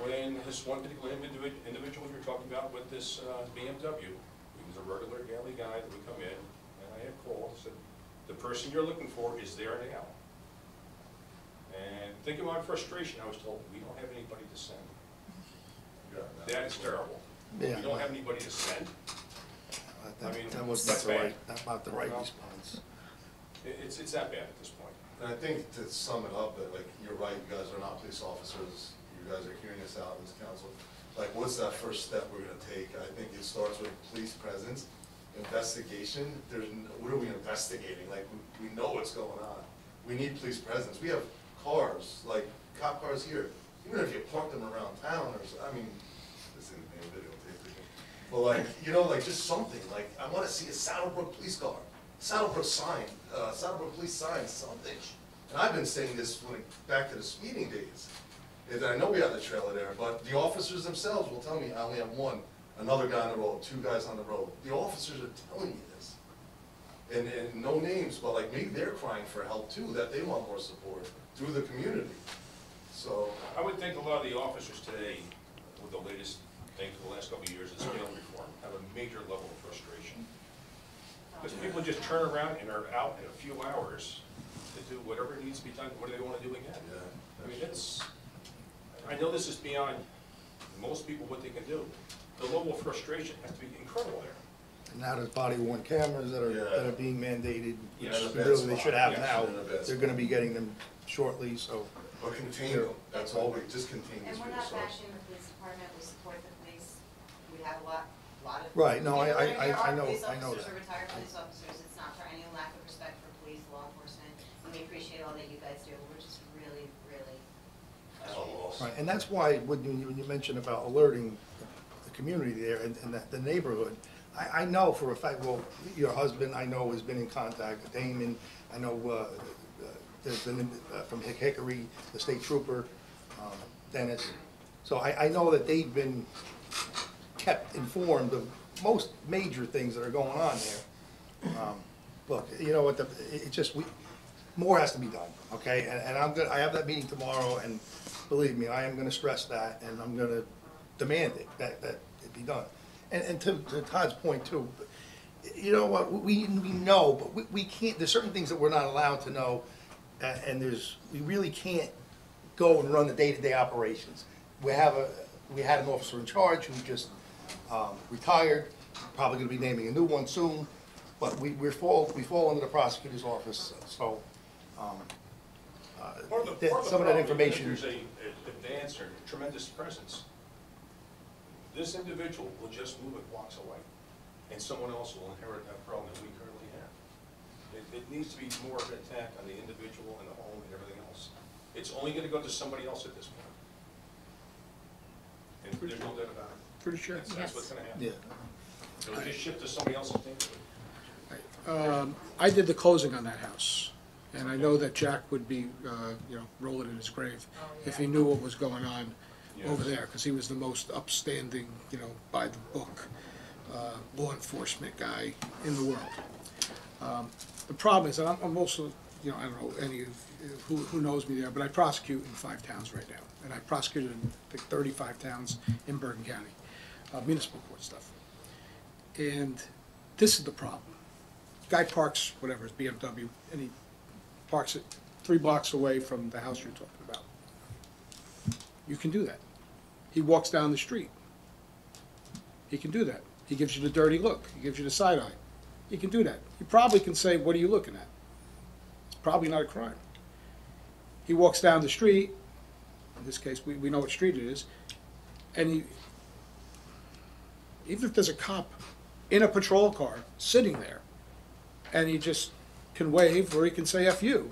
Speaker 9: when this one particular individual you're talking about with this BMW, he was a regular daily guy that would come in, and I had called, said, the person you're looking for is there now. And think of my frustration, I was told, we don't have anybody to send. That is terrible.
Speaker 3: Yeah.
Speaker 9: We don't have anybody to send. I mean,
Speaker 3: That was
Speaker 9: that's
Speaker 3: not the right
Speaker 9: Well,
Speaker 3: response.
Speaker 9: It's that bad at this point.
Speaker 8: And I think to sum it up, that like, you're right, you guys are not police officers, you guys are hearing us out in this council. Like, what's that first step we're gonna take? I think it starts with police presence, investigation. What are we investigating? Like, we know what's going on. We need police presence. We have cars, like cop cars here. Even if you park them around town, I mean, this isn't being videotaped again. But like, you know, like just something, like, I wanna see a Saddlebrook police car, Saddlebrook sign, Saddlebrook police sign, something. And I've been saying this back to the speeding days. And I know we have the trailer there, but the officers themselves will tell me, I only have one, another guy on the road, 2 guys on the road. The officers are telling me this. And no names, but like maybe they're crying for help too, that they want more support through the community. So.
Speaker 9: I would think a lot of the officers today, with the latest thing for the last couple of years, is bail reform, have a major level of frustration. Because people just turn around and are out in a few hours to do whatever needs to be done, what do they want to do again? I mean, I know this is beyond most people what they can do. The level of frustration has to be incredible there.
Speaker 3: And now there's body-worn cameras that are being mandated, which
Speaker 9: Yeah,
Speaker 3: really they should have
Speaker 9: yeah,
Speaker 3: now.
Speaker 8: in a bad
Speaker 3: They're gonna be getting them shortly, so.
Speaker 8: Or contain them, that's all, we just contain
Speaker 12: And
Speaker 8: these
Speaker 12: we're
Speaker 8: people.
Speaker 12: not
Speaker 8: So.
Speaker 12: bashing the police department, we support the police, we have a lot of.
Speaker 3: Right, no,
Speaker 12: people
Speaker 3: I
Speaker 12: in there are
Speaker 3: know
Speaker 12: police
Speaker 3: that.
Speaker 12: officers or retired police officers, it's not for any lack of respect for police, law enforcement, and we appreciate all that you guys do, we're just really, really frustrated.
Speaker 3: Right, and that's why when you mentioned about alerting the community there and the neighborhood, I know for a fact, well, your husband, I know, has been in contact with Damon, I know there's been, from Hickory, the state trooper, Dennis. So I know that they've been kept informed of most major things that are going on there. Look, you know what, more has to be done, okay? And I have that meeting tomorrow, and believe me, I am gonna stress that, and I'm gonna demand it, that it be done. And to Todd's point too, you know what, we know, but we can't, there's certain things that we're not allowed to know, and we really can't go and run the day-to-day operations. We had an officer in charge who just retired, probably gonna be naming a new one soon, but we fall under the prosecutor's office, so
Speaker 9: Part of the
Speaker 3: some of that
Speaker 9: problem is
Speaker 3: information.
Speaker 9: There's advanced or tremendous presence, this individual will just move it blocks away, and someone else will inherit that problem that we currently have. It needs to be more of an attack on the individual and the home and everything else. It's only going to go to somebody else at this point. And there's no doubt about it.
Speaker 15: Pretty sure.
Speaker 9: That's what's going to happen.
Speaker 3: Yeah.
Speaker 9: It'll just shift to somebody else's neighborhood.
Speaker 15: I did the closing on that house, and I know that Jack would be, rolling in his grave if he knew what was going on over there, because he was the most upstanding, by the book, law enforcement guy in the world. The problem is, and I'm also, I don't know any of who knows me there, but I prosecute in 5 towns right now, and I prosecuted in, I think, 35 towns in Bergen County, municipal court stuff. And this is the problem. Guy parks, whatever, his BMW, and he parks it 3 blocks away from the house you're talking about. You can do that. He walks down the street. He can do that. He gives you the dirty look. He gives you the side eye. He can do that. You probably can say, what are you looking at? It's probably not a crime. He walks down the street, in this case, we know what street it is, and he, even if there's a cop in a patrol car sitting there, and he just can wave, or he can say F you.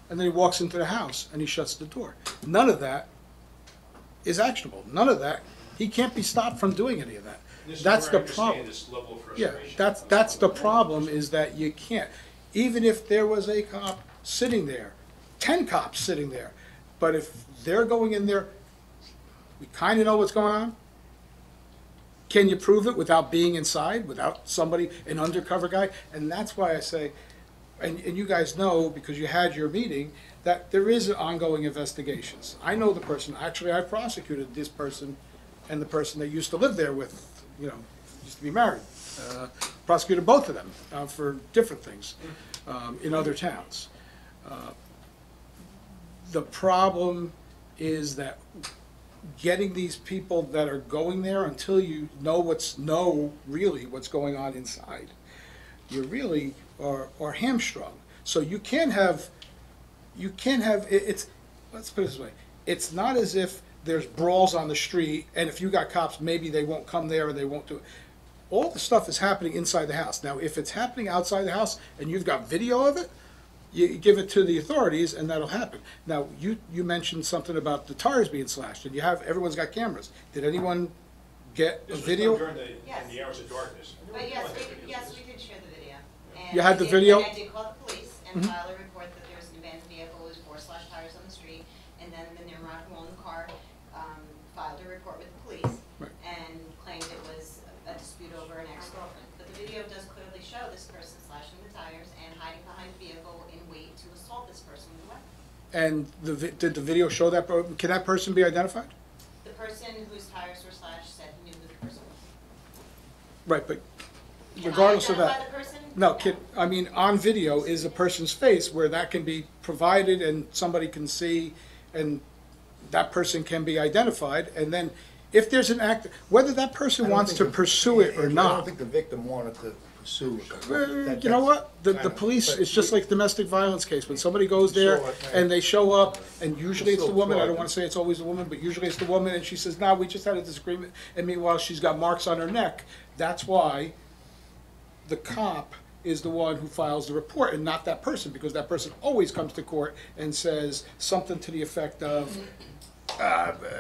Speaker 15: And then he walks into the house and he shuts the door. None of that is actionable. None of that, he can't be stopped from doing any of that. That's the problem. Yeah, that's the problem, is that you can't. Even if there was a cop sitting there, 10 cops sitting there, but if they're going in there, we kind of know what's going on. Can you prove it without being inside, without somebody, an undercover guy? And that's why I say, and you guys know, because you had your meeting, that there is ongoing investigations. I know the person. Actually, I prosecuted this person and the person that used to live there with, used to be married. Prosecuted both of them for different things in other towns. The problem is that getting these people that are going there, until you know really what's going on inside, you really are hamstrung. So you can't have it's, let's put it this way, it's not as if there's brawls on the street, and if you got cops, maybe they won't come there or they won't do it. All the stuff is happening inside the house. Now, if it's happening outside the house and you've got video of it, you give it to the authorities, and that'll happen. Now, you mentioned something about the tires being slashed, and everyone's got cameras. Did anyone get a video?
Speaker 9: This was done in the hours of darkness.
Speaker 12: But yes, we did share the video. And
Speaker 15: You had the video?
Speaker 12: I did call the police and file a report that there was an abandoned vehicle, there was 4 slashed tires on the street, and then the Nimrod who owned the car filed a report with the police and claimed it was a dispute over an ex-girlfriend. But the video does clearly show this person slashing the tires and hiding behind the vehicle in wait to assault this person with a weapon.
Speaker 15: And did the video show that? Can that person be identified?
Speaker 12: The person whose tires were slashed said he knew who the person was.
Speaker 15: Right, but
Speaker 12: Can
Speaker 15: regardless
Speaker 12: I
Speaker 15: of
Speaker 12: identify
Speaker 15: that.
Speaker 12: the person?
Speaker 15: No, on video is a person's face, where that can be provided and somebody can see, and that person can be identified. And then if there's an act, whether that person wants to pursue it or
Speaker 3: I don't
Speaker 15: not.
Speaker 3: think the victim wanted to pursue it.
Speaker 15: You know what? The police, it's just like domestic violence case. When somebody goes there and they show up, and usually it's the woman, I don't want to say it's always the woman, but usually it's the woman, and she says, "No, we just had a disagreement," and meanwhile she's got marks on her neck. That's why the cop is the one who files the report, and not that person, because that person always comes to court and says something to the effect of,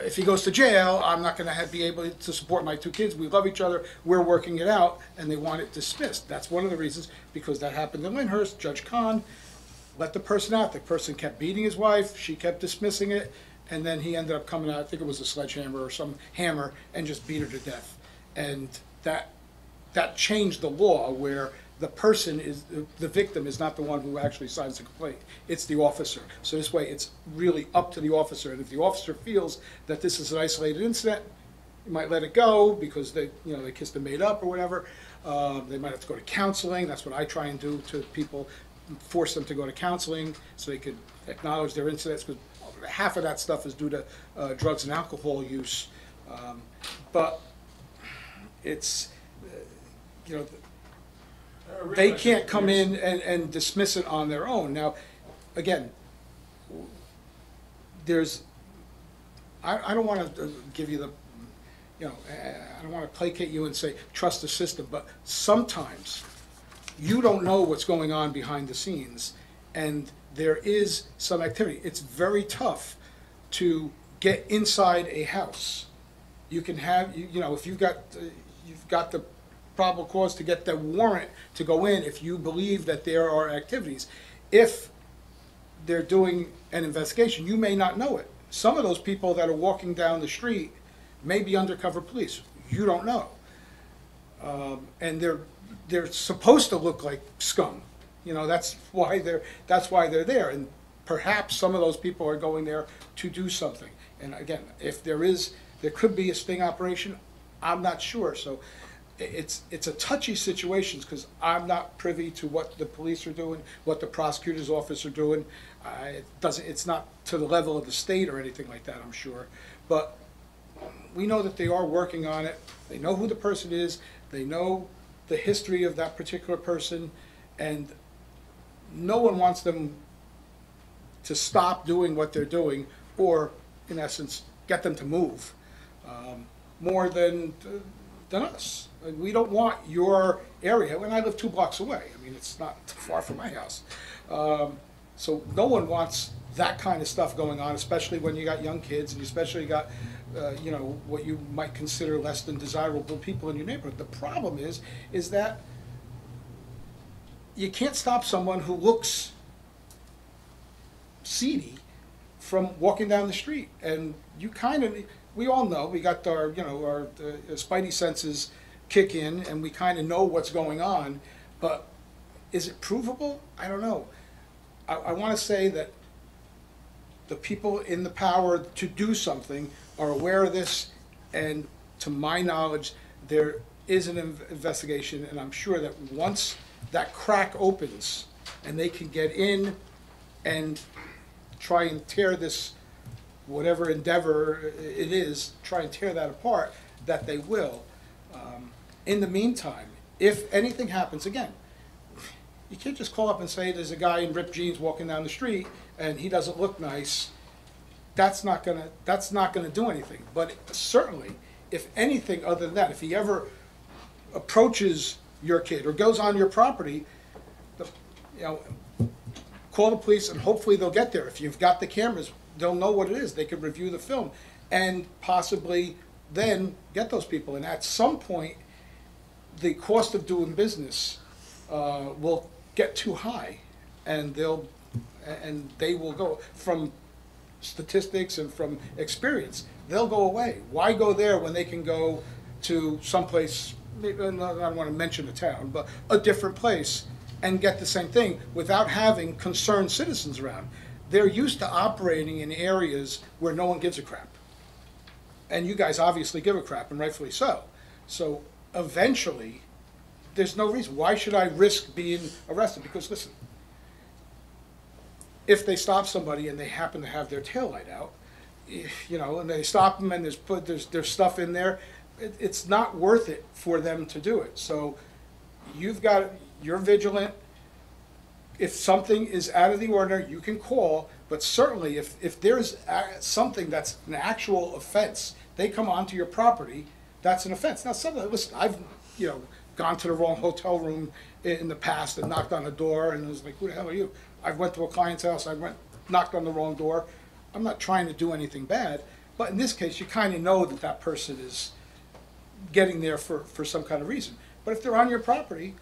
Speaker 15: if he goes to jail, I'm not going to be able to support my 2 kids. We love each other. We're working it out, and they want it dismissed. That's one of the reasons, because that happened in Lyndhurst. Judge Kahn let the person out. The person kept beating his wife. She kept dismissing it, and then he ended up coming out, I think it was a sledgehammer or some hammer, and just beat her to death. And that changed the law, where the person is, the victim is not the one who actually signs the complaint. It's the officer. So this way, it's really up to the officer. And if the officer feels that this is an isolated incident, you might let it go because they kissed and made up or whatever. They might have to go to counseling. That's what I try and do to people, force them to go to counseling so they could acknowledge their incidents, because half of that stuff is due to drugs and alcohol use. But it's, they can't come in and dismiss it on their own. Now, again, there's I don't want to give you the, I don't want to placate you and say, trust the system, but sometimes you don't know what's going on behind the scenes, and there is some activity. It's very tough to get inside a house. You can have, if you've got the probable cause to get the warrant to go in if you believe that there are activities. If they're doing an investigation, you may not know it. Some of those people that are walking down the street may be undercover police. You don't know. And they're supposed to look like scum. That's why they're there. And perhaps some of those people are going there to do something. And again, if there could be a sting operation, I'm not sure. So it's a touchy situation because I'm not privy to what the police are doing, what the prosecutor's office are doing. It's not to the level of the state or anything like that, I'm sure. But we know that they are working on it. They know who the person is. They know the history of that particular person, and no one wants them to stop doing what they're doing, or in essence, get them to move more than us. And we don't want your area, and I live 2 blocks away. I mean, it's not far from my house. So no one wants that kind of stuff going on, especially when you got young kids, and you especially got, what you might consider less than desirable people in your neighborhood. The problem is that you can't stop someone who looks seedy from walking down the street. And we all know, we got our spidey senses kick in, and we kind of know what's going on, but is it provable? I don't know. I want to say that the people in the power to do something are aware of this, and to my knowledge, there is an investigation, and I'm sure that once that crack opens and they can get in and try and tear this, whatever endeavor it is, try and tear that apart, that they will. In the meantime, if anything happens, again, you can't just call up and say there's a guy in ripped jeans walking down the street and he doesn't look nice. That's not gonna do anything. But certainly, if anything other than that, if he ever approaches your kid or goes on your property, call the police, and hopefully they'll get there. If you've got the cameras, they'll know what it is. They could review the film and possibly then get those people. And at some point, the cost of doing business will get too high, and they will go, from statistics and from experience, they'll go away. Why go there when they can go to someplace, I don't want to mention the town, but a different place, and get the same thing without having concerned citizens around? They're used to operating in areas where no one gives a crap. And you guys obviously give a crap, and rightfully so. So eventually, there's no reason. Why should I risk being arrested? Because listen, if they stop somebody and they happen to have their taillight out, and they stop them and there's stuff in there, it's not worth it for them to do it. So you're vigilant. If something is out of the ordinary, you can call, but certainly if there's something that's an actual offense, they come onto your property, that's an offense. Now, listen, I've gone to the wrong hotel room in the past and knocked on the door, and it was like, who the hell are you? I went to a client's house, knocked on the wrong door. I'm not trying to do anything bad, but in this case, you kind of know that person is getting there for some kind of reason. But if they're on your property,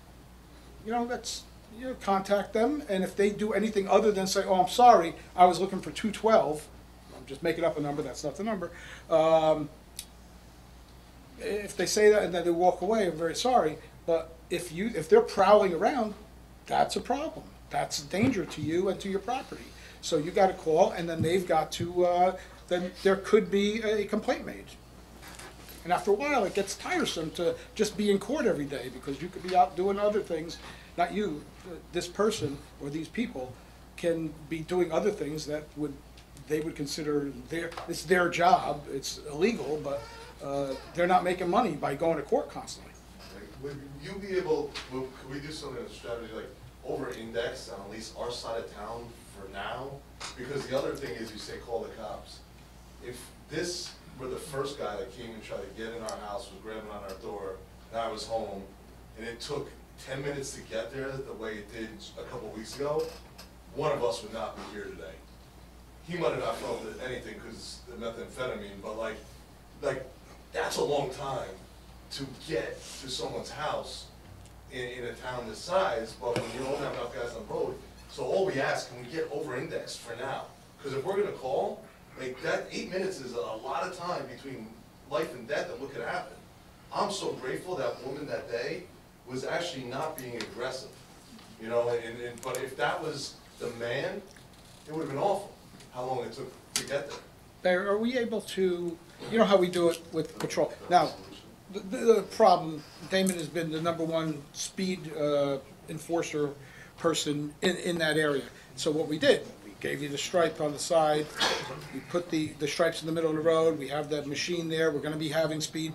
Speaker 15: contact them, and if they do anything other than say, oh, I'm sorry, I was looking for 212, I'm just making up a number, that's not the number. If they say that and then they walk away, I'm very sorry, but if they're prowling around, that's a problem. That's a danger to you and to your property. So you got to call, and then they've got to, then there could be a complaint made. And after a while, it gets tiresome to just be in court every day, because you could be out doing other things. Not you, this person or these people can be doing other things that they would consider it's their job. It's illegal, but they're not making money by going to court constantly.
Speaker 8: Would you be able? Could we do something in a strategy like over-index on at least our side of town for now? Because the other thing is, you say call the cops. If This were the first guy that came and tried to get in our house, was grabbing on our door, and I was home, and it took 10 minutes to get there the way it did a couple weeks ago. One of us would not be here today. He might have not felt anything because the methamphetamine, but like that's a long time to get to someone's house in a town this size, but when you don't have enough guys on the road, so all we ask, can we get over-indexed for now? Because if we're gonna call, like that 8 minutes is a lot of time between life and death that what could happen. I'm so grateful that woman that day was actually not being aggressive, you know, but if that was the man, it would have been awful, how long it took to get there.
Speaker 15: Mayor, are we able to, you know how we do it with patrol? Now, the problem, Damon has been the #1 speed enforcer person in that area. So what we did, we gave you the stripe on the side, we put the stripes in the middle of the road, we have that machine there, we're gonna be having speed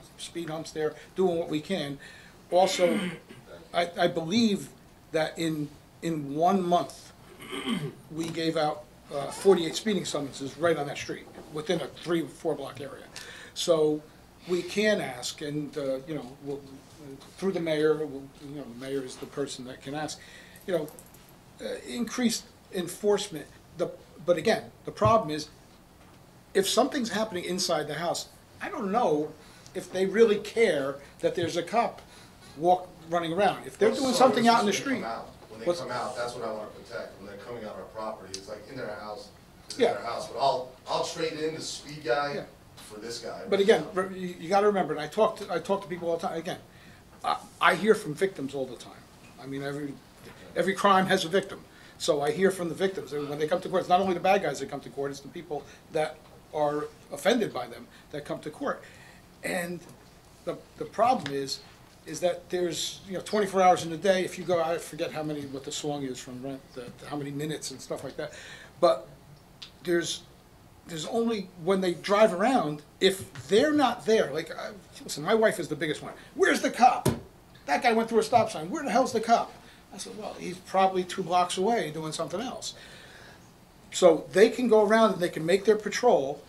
Speaker 15: humps there, doing what we can. Also, I believe that in 1 month, we gave out 48 speeding summonses right on that street, within a 3 or 4 block area. So we can ask, and you know, through the mayor, you know, the mayor is the person that can ask, you know, increased enforcement. But again, the problem is, if something's happening inside the house, I don't know if they really care that there's a cop running around. If they're doing something out in the street.
Speaker 8: When they come out, that's what I want to protect. When they're coming out our property, it's like in their house, it's in
Speaker 15: Yeah.
Speaker 8: their house. But I'll trade in the speed guy
Speaker 15: Yeah.
Speaker 8: for this guy.
Speaker 15: But again, you gotta remember, and I talk to people all the time, again, I hear from victims all the time. I mean, every crime has a victim. So I hear from the victims, and when they come to court, it's not only the bad guys that come to court, it's the people that are offended by them that come to court. And the problem is that there's, you know, 24 hours in a day, if you go, I forget what the song is from Rent, how many minutes and stuff like that. But there's only, when they drive around, if they're not there, like, listen, my wife is the biggest one. Where's the cop? That guy went through a stop sign. Where the hell's the cop? I said, well, he's probably 2 blocks away doing something else. So they can go around and they can make their patrol,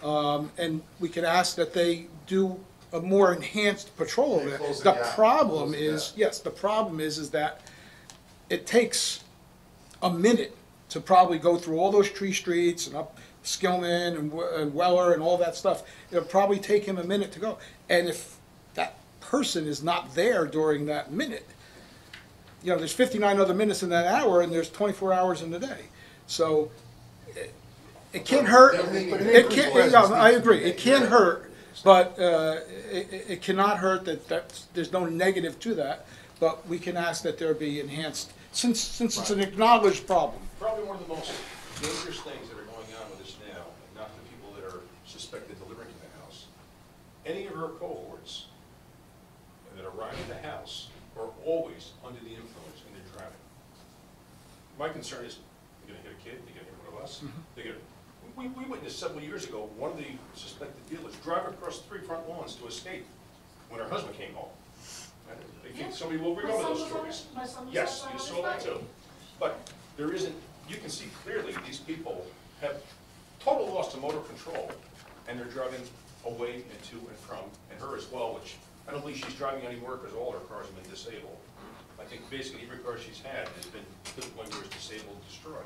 Speaker 15: and we can ask that they do a more enhanced patrol of it. The problem is, yes, the problem is that it takes a minute to probably go through all those tree streets and up Skillman and Weller and all that stuff. It'll probably take him a minute to go. And if that person is not there during that minute, you know, there's 59 other minutes in that hour, and there's 24 hours in the day. So it can't hurt. It can't. Yeah, I agree. It can't hurt, but it cannot hurt that there's no negative to that. But we can ask that there be enhanced, since it's an acknowledged problem.
Speaker 9: Probably one of the most dangerous things that are going on with us now, and not the people that are suspected delivering to the house. Any of her cohorts that arrive at the house are always under the influence and they're driving. My concern is, they're gonna hit a kid, they're gonna hit one of us, we witnessed several years ago, one of the suspected dealers drive across 3 front lawns to escape when her husband came home. I think somebody will remember those stories. Yes, you saw that too. But there isn't, you can see clearly these people have total loss to motor control, and they're driving away and to and from, and her as well, which I don't believe she's driving anymore because all her cars have been disabled. I think basically every car she's had has been to the point where it's disabled, destroyed.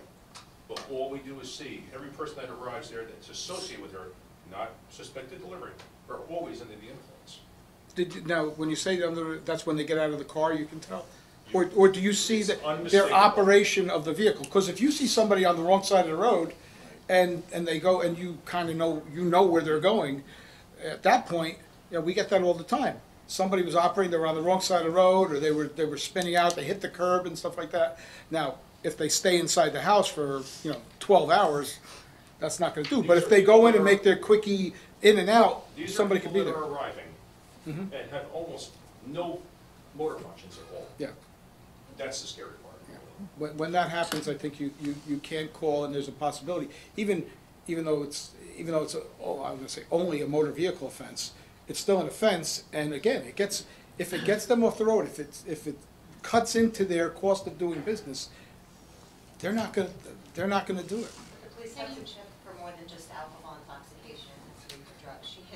Speaker 9: But all we do is see every person that arrives there that's associated with her, not suspected delivery, are always under the influence.
Speaker 15: Now, when you say that's when they get out of the car, you can tell? Or do you see that their operation of the vehicle? Because if you see somebody on the wrong side of the road and they go and you kind of know where they're going, at that point, you know, we get that all the time. Somebody was operating, they were on the wrong side of the road, or they were spinning out, they hit the curb and stuff like that. Now, if they stay inside the house for, you know, 12 hours, that's not going to do. But if they go in and make their quickie in and out, somebody could be there.
Speaker 9: These are people that are arriving and have almost no motor functions at all.
Speaker 15: Yeah.
Speaker 9: That's the scary part.
Speaker 15: When that happens, I think you can call, and there's a possibility, even though it's I'm going to say only a motor vehicle offense, it's still an offense. And again, if it gets them off the road, if it cuts into their cost of doing business, they're not going to do it.
Speaker 12: The police have to check for more than just alcohol intoxication. It's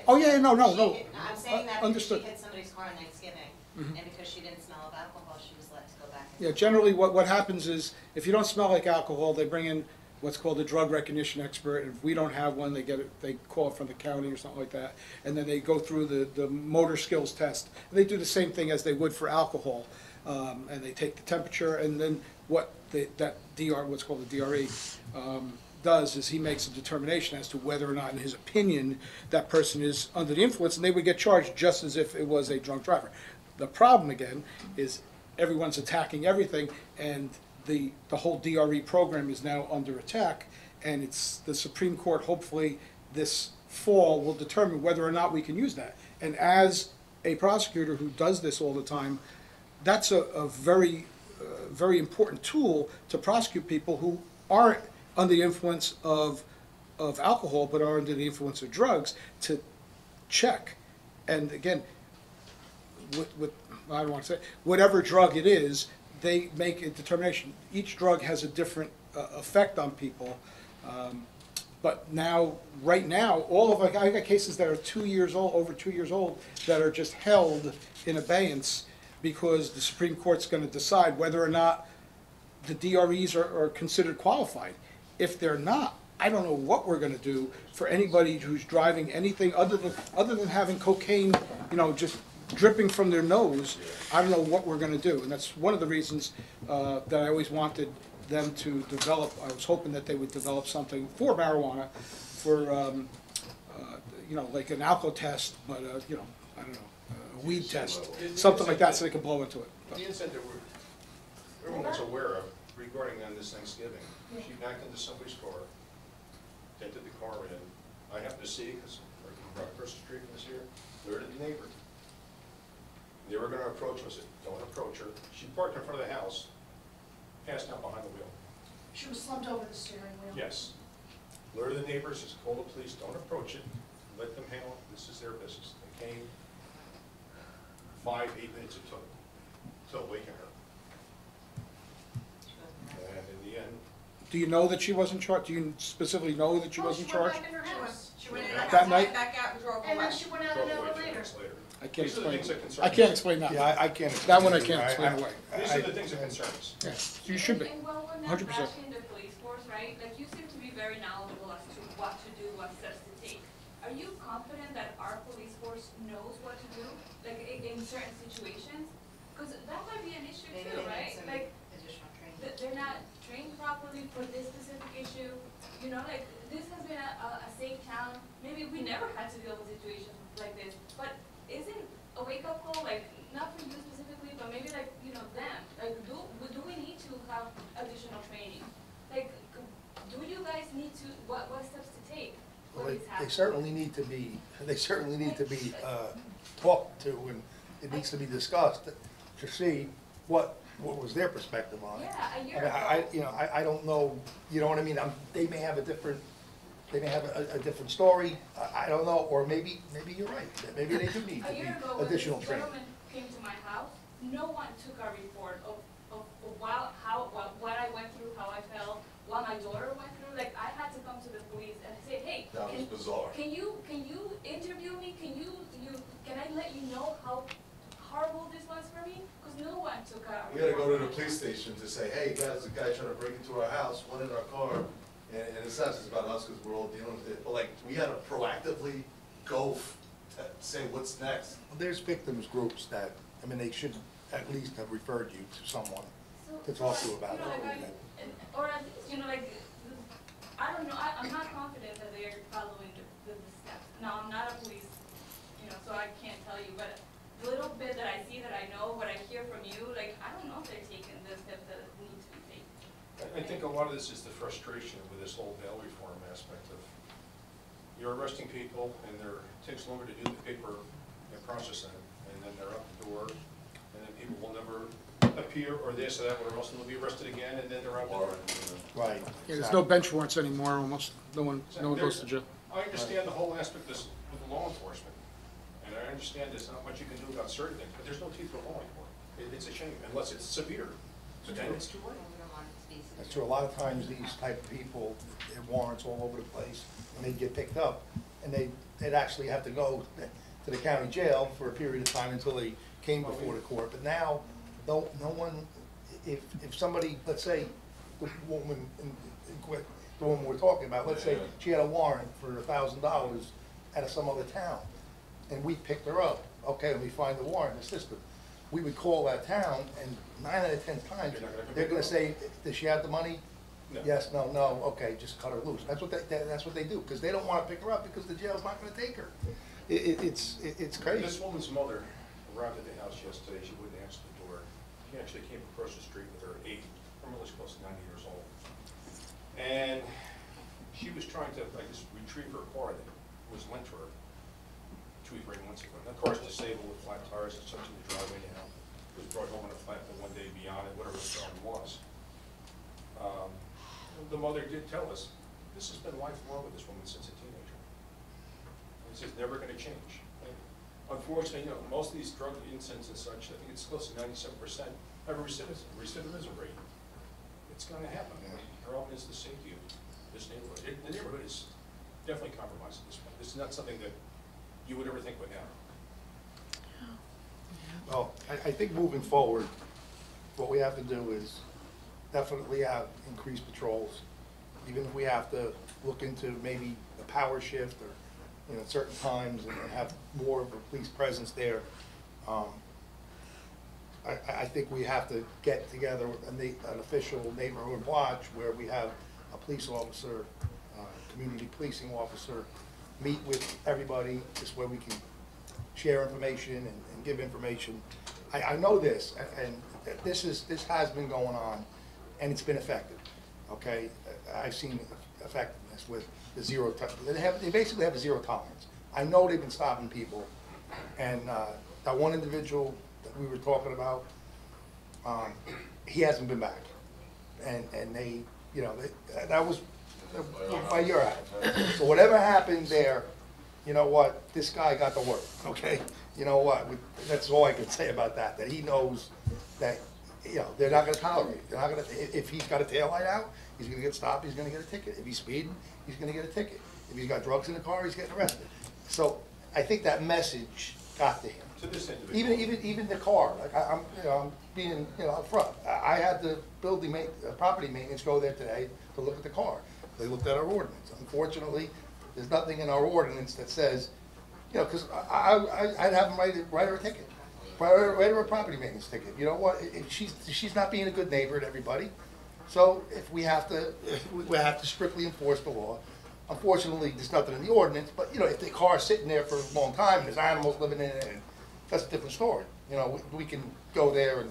Speaker 15: Oh, yeah, no.
Speaker 12: I'm saying that because
Speaker 15: Understood.
Speaker 12: she hit somebody's car on Thanksgiving,
Speaker 15: Mhm.
Speaker 12: and because she didn't smell of alcohol, she was let to go back.
Speaker 15: Yeah, generally what happens is, if you don't smell like alcohol, they bring in what's called a drug recognition expert, and if we don't have one, they call it from the county or something like that, and then they go through the motor skills test. And they do the same thing as they would for alcohol, and they take the temperature, and then what's called the DRE, does is he makes a determination as to whether or not, in his opinion, that person is under the influence, and they would get charged just as if it was a drunk driver. The problem, again, is everyone's attacking everything, and the whole DRE program is now under attack, and it's the Supreme Court, hopefully this fall, will determine whether or not we can use that. And as a prosecutor who does this all the time, that's a very important tool to prosecute people who aren't under the influence of alcohol, but are under the influence of drugs, to check. And again, I don't want to say, whatever drug it is, they make a determination. Each drug has a different effect on people. But now, right now, I got cases that are 2 years old, over 2 years old, that are just held in abeyance because the Supreme Court's going to decide whether or not the DREs are considered qualified. If they're not, I don't know what we're going to do for anybody who's driving anything other than having cocaine, just dripping from their nose. I don't know what we're going to do, and that's one of the reasons that I always wanted them to develop. I was hoping that they would develop something for marijuana, for like an alcohol test, but I don't know, a weed test, something like that, so they can blow into it.
Speaker 9: The incident that everyone's aware of regarding on this Thanksgiving, she backed into somebody's car, dented the car in. I happened to see, because right across the street from us here, alerted the neighbor. They were going to approach us. I said, don't approach her. She parked in front of the house, passed out behind the wheel.
Speaker 7: She was slumped over the steering wheel.
Speaker 9: Yes. Alerted the neighbors, says, call the police, don't approach it, let them handle it, this is their business. They came, 5, 8 minutes it took to awaken her. And in the end,
Speaker 15: Do you know that she wasn't charged? Do you specifically know that she wasn't charged?
Speaker 7: She went back in her house. She went in
Speaker 15: That
Speaker 7: that
Speaker 15: night?
Speaker 7: back out and drove away. And then she went out an hour later.
Speaker 15: I can't
Speaker 9: these are the
Speaker 15: explain.
Speaker 9: things that concern
Speaker 15: I
Speaker 9: us.
Speaker 15: can't explain that.
Speaker 3: Yeah, I can't.
Speaker 15: That one I can't explain away.
Speaker 9: These are the things that concern us.
Speaker 15: Yes, you should be.
Speaker 5: And while we're not
Speaker 15: 100%.
Speaker 5: bashing the police force, right, like you seem to be very knowledgeable as to what to do, what steps to take. Are you confident that our police force knows what to do, like in certain situations? Because that might be an issue
Speaker 12: Maybe
Speaker 5: too,
Speaker 12: they need
Speaker 5: right?
Speaker 12: some
Speaker 5: Like,
Speaker 12: additional training.
Speaker 5: they're not trained properly for this specific issue. Like this has been a safe town. Maybe we never had to deal with situations like this, but isn't a wake-up call, like, not for you specifically, but maybe like, them? Like, do we need to have additional training? Like, do you guys need to, what steps to take
Speaker 3: Well,
Speaker 5: when this
Speaker 3: they
Speaker 5: happens?
Speaker 3: certainly need to be, talked to, and it needs to be discussed to see what was their perspective on it.
Speaker 5: Yeah, a year ago.
Speaker 3: I don't know, you know what I mean? They may have a different story, I don't know, or maybe you're right, maybe they do need to
Speaker 5: A
Speaker 3: be
Speaker 5: year ago, when
Speaker 3: additional
Speaker 5: this
Speaker 3: training.
Speaker 5: gentleman came to my house, no one took a report of what I went through, how I felt, what my daughter went through. Like, I had to come to the police and say, hey,
Speaker 8: That was bizarre.
Speaker 5: Can you interview me? Can I let you know how horrible this was for me? Because no one took a report.
Speaker 8: We had to go to the police station to say, hey, guys, the guy trying to break into our house, went in our car, and in a sense, it's about us because we're all dealing with it. But like, we had to proactively go say what's next.
Speaker 3: There's victims groups that, they should at least have referred you to someone to talk to about it.
Speaker 5: Or at least, I don't know, I'm not confident that they're following the steps. Now, I'm not a police, so I can't tell you, but the little bit that I see, that I know, what I hear from you, like, I don't know if they're taking the steps that need to be taken.
Speaker 9: I think a lot of this is the frustration with this whole bail reform aspect of, you're arresting people and it takes longer to do the paper and process them, and then they're out the door, and then people will never appear or this or that, or else they'll be arrested again, and then they're out the door.
Speaker 3: Right.
Speaker 15: Yeah, there's no bench warrants anymore, almost, no one goes to jail.
Speaker 9: I understand the whole aspect of this with law enforcement, and I understand there's not much you can do about certain things, but there's no teeth for law enforcement. It's a shame, unless it's severe, but then it's too late.
Speaker 3: That's true, a lot of times these type of people, it warrants all over the place, and they get picked up, and they'd actually have to go to the county jail for a period of time until they came before the court. But now, no one, if somebody, let's say, the woman the woman we're talking about, let's say she had a warrant for $1,000 out of some other town, and we picked her up, okay, and we find the warrant in the system. We would call that town, and 9 out of 10 times, they're gonna say, does she have the money?
Speaker 9: No.
Speaker 3: Yes, no, no, okay, just cut her loose. That's what they do, because they don't wanna pick her up, because the jail's not gonna take her. It's crazy.
Speaker 9: This woman's mother arrived at the house yesterday. She wouldn't answer the door. She actually came across the street with her 80, her mother's close to 90 years old. And she was trying to, I guess, retrieve her car that was lent to her 2 or 3 months ago. And the car's disabled with flat tires. It's up to the driveway now. It was brought home in a flat the one day beyond it, whatever the problem was. The mother did tell us, this has been lifelong with this woman since a teenager. This is never going to change. And unfortunately, most of these drug incidents and such, I think it's close to 97% have a recidivism rate. It's going to happen. The problem is the safety of this neighborhood. The neighborhood is definitely compromised at this point. This is not something that you would ever think would happen.
Speaker 3: Well, I think moving forward, what we have to do is definitely have increased patrols, even if we have to look into maybe a power shift or, at certain times and have more of a police presence there. I think we have to get together an official neighborhood watch where we have a police officer, community policing officer, meet with everybody, this way we can share information and give information. I know this, and this has been going on, and it's been effective. Okay, I've seen effectiveness with the zero. They basically have a zero tolerance. I know they've been stopping people, and that one individual that we were talking about, he hasn't been back, and they, that was by your house. So whatever happened there, you know what? This guy got the work. Okay, you know what? That's all I can say about that. That he knows that they're not going to tolerate it. They're not going to. If he's got a taillight out, he's going to get stopped. He's going to get a ticket. If he's speeding, he's going to get a ticket. If he's got drugs in the car, he's getting arrested. So I think that message got to him.
Speaker 9: To this individual.
Speaker 3: Even the car. Like I'm being up front. I had the property maintenance go there today to look at the car. They looked at our ordinance. Unfortunately, there's nothing in our ordinance that says, because I'd have them write her a ticket. Write her a property maintenance ticket. You know what? If she's not being a good neighbor to everybody. So if we have to strictly enforce the law. Unfortunately, there's nothing in the ordinance. But if the car's sitting there for a long time and there's animals living in it, that's a different story. We can go there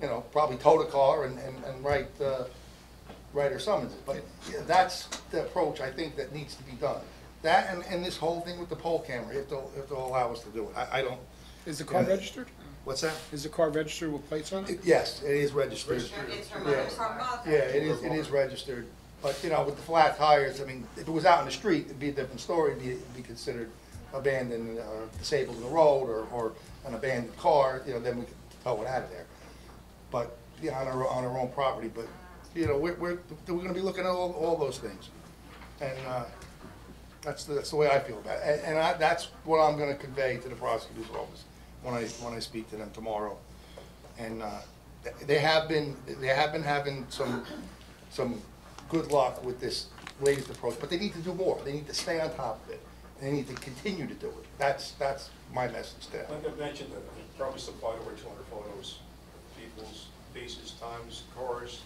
Speaker 3: and probably tow the car and write her summons. But that's the approach I think that needs to be done. That and this whole thing with the poll camera, if they'll allow us to do it. I don't.
Speaker 15: Is the car registered?
Speaker 3: What's that?
Speaker 15: Is the car registered with plates on it?
Speaker 3: Yes, it is registered.
Speaker 7: It's her mother's car.
Speaker 3: Yeah, it is registered. But with the flat tires, I mean, if it was out in the street, it'd be a different story. It'd be considered abandoned or disabled in the road or an abandoned car. Then we could tow it out of there. But on our own property. But we're going to be looking at all those things, and that's the way I feel about it. And that's what I'm going to convey to the prosecutor's office when I speak to them tomorrow. And they have been having some good luck with this latest approach, but they need to do more. They need to stay on top of it. They need to continue to do it. That's my message to them.
Speaker 9: Like I mentioned, we probably supplied over 200 photos of people's faces, times, cars,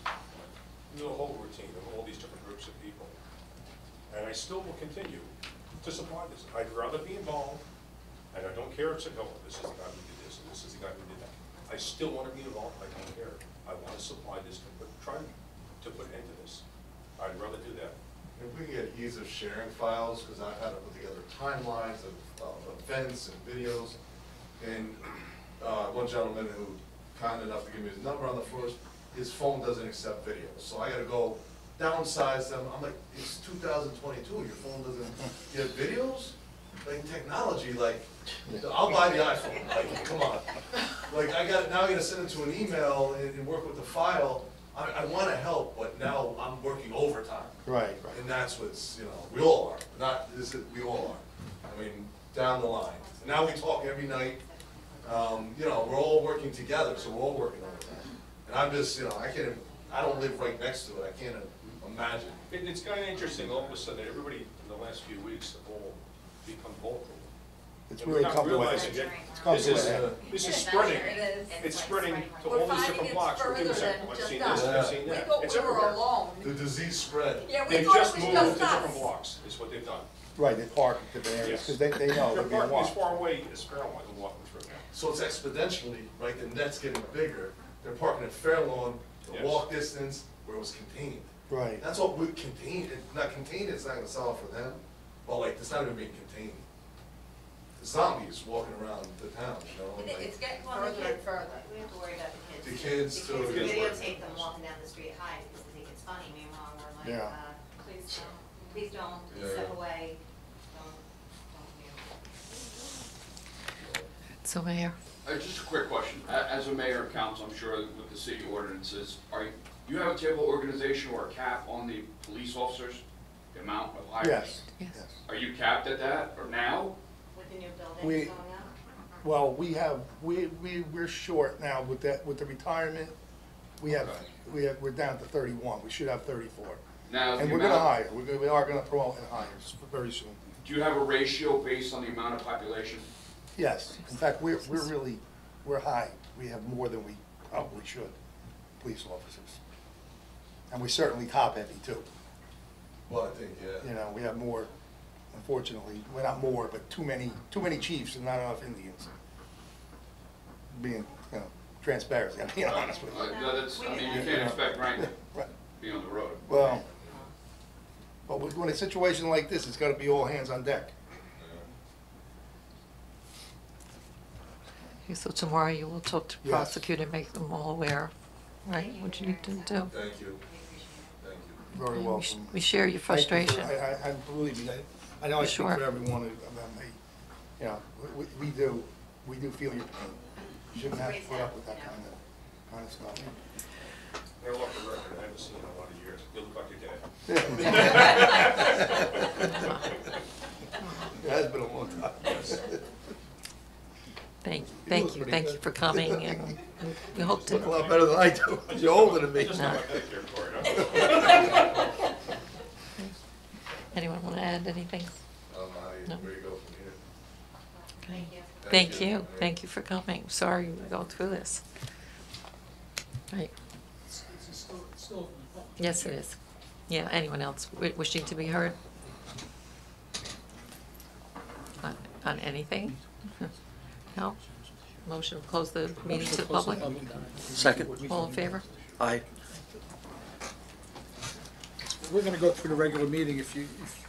Speaker 9: the whole routine of all these different groups of people. And I still will continue to supply this. I'd rather be involved, and I don't care if it's this is the guy who did this, and this is the guy who did that. I still want to be involved. I don't care. I want to supply this, but try to put an end to this. I'd rather do that.
Speaker 8: If we can get ease of sharing files, because I've had to put together timelines of events and videos, and one gentleman who kind enough to give me his number on the first, his phone doesn't accept videos, so I got to go downsize them. I'm like, it's 2022, your phone doesn't get videos? Like technology, like, I'll buy the iPhone, like, come on. Like, now I got to send it to an email and work with the file. I want to help, but now I'm working overtime.
Speaker 3: Right.
Speaker 8: And that's what's, we all are, we all are. I mean, down the line. And now we talk every night, we're all working together, so we're all working overtime. And I'm just, I don't live right next to it, I can't imagine.
Speaker 9: It's kind of interesting, all of a sudden, everybody in the last few weeks have all become vocal.
Speaker 3: It's
Speaker 9: And
Speaker 3: really
Speaker 9: we're not
Speaker 3: come to a
Speaker 9: realizing
Speaker 3: head.
Speaker 9: it.
Speaker 3: It's come to a head.
Speaker 9: This is spreading. It's spreading to all these different blocks. For goodness sake, I've seen this, I've seen that. It's everywhere.
Speaker 8: The disease spread.
Speaker 9: They've just moved to different blocks, is what they've done.
Speaker 3: Right, they park in different areas, because they know they're
Speaker 9: They're
Speaker 3: being
Speaker 9: parking as
Speaker 3: watched.
Speaker 9: far away as Fairlawn and walking through.
Speaker 8: So it's exponentially, right, the net's getting bigger. They're parking at Fairlawn, the
Speaker 9: Yes.
Speaker 8: walk distance, where it was contained.
Speaker 3: Right.
Speaker 8: That's what we contained, not contained, it's not gonna solve for them, but like, it's not even being contained. The zombies walking around the town,
Speaker 12: It's getting further and further. We have to worry about the kids.
Speaker 8: The kids too.
Speaker 12: The
Speaker 8: The kids worry.
Speaker 12: videotape them walking down the street hiding because they think it's funny. Meanwhile, we're like,
Speaker 3: Yeah.
Speaker 12: please don't,
Speaker 8: Yeah.
Speaker 12: step away, don't.
Speaker 1: So Mayor?
Speaker 16: Just a quick question. As a mayor and council, I'm sure with the city ordinances, do you have a table organization or a cap on the police officers? The amount of hires?
Speaker 3: Yes.
Speaker 1: Yes.
Speaker 16: Are you capped at that, or now?
Speaker 12: With the new building
Speaker 3: We-
Speaker 12: going up?
Speaker 3: Well, we're short now with the retirement. We're down to 31. We should have 34.
Speaker 16: Now,
Speaker 3: And
Speaker 16: the
Speaker 3: we're gonna
Speaker 16: amount-
Speaker 3: hire. We are gonna promote and hire very soon.
Speaker 16: Do you have a ratio based on the amount of population?
Speaker 3: Yes. In fact, we're high. We have more than we probably should, police officers. And we're certainly top heavy too.
Speaker 8: Well, I think, yeah.
Speaker 3: We have more, unfortunately, well, not more, but too many chiefs and not enough Indians. Being, transparent, I'm being honest with you.
Speaker 16: You can't expect rank to
Speaker 3: Right.
Speaker 16: be on the road.
Speaker 3: Well, but when a situation like this, it's gotta be all hands on deck.
Speaker 1: Okay, so tomorrow you will talk to
Speaker 3: Yes.
Speaker 1: prosecutor, make them all aware, right, what you need to do.
Speaker 8: Thank you. Thank you.
Speaker 3: Very
Speaker 1: We
Speaker 3: welcome.
Speaker 1: We share your
Speaker 3: Thank you.
Speaker 1: frustration.
Speaker 3: I believe me, I know I speak
Speaker 1: Sure.
Speaker 3: for everyone, we do feel your pain. You shouldn't have to put up with that kind of stuff.
Speaker 9: They're off the record, I haven't seen in a lot of years. You look like your dad.
Speaker 3: It has been a long time.
Speaker 1: Thank you for coming, and we hope
Speaker 3: You look a
Speaker 1: to,
Speaker 3: lot better than I do. You're older than me.
Speaker 1: No. Anyone want to add anything? No.
Speaker 8: Where you go from here?
Speaker 1: Okay.
Speaker 8: Thank you.
Speaker 1: Thank you for coming. Sorry we're going through this. Right,
Speaker 15: It's still.
Speaker 1: yes, it is. Yeah, anyone else wishing to be heard? On anything? No? Motion to close the meeting to the public?
Speaker 15: Second.
Speaker 1: All in favor?
Speaker 15: Aye. We're gonna go through the regular meeting. If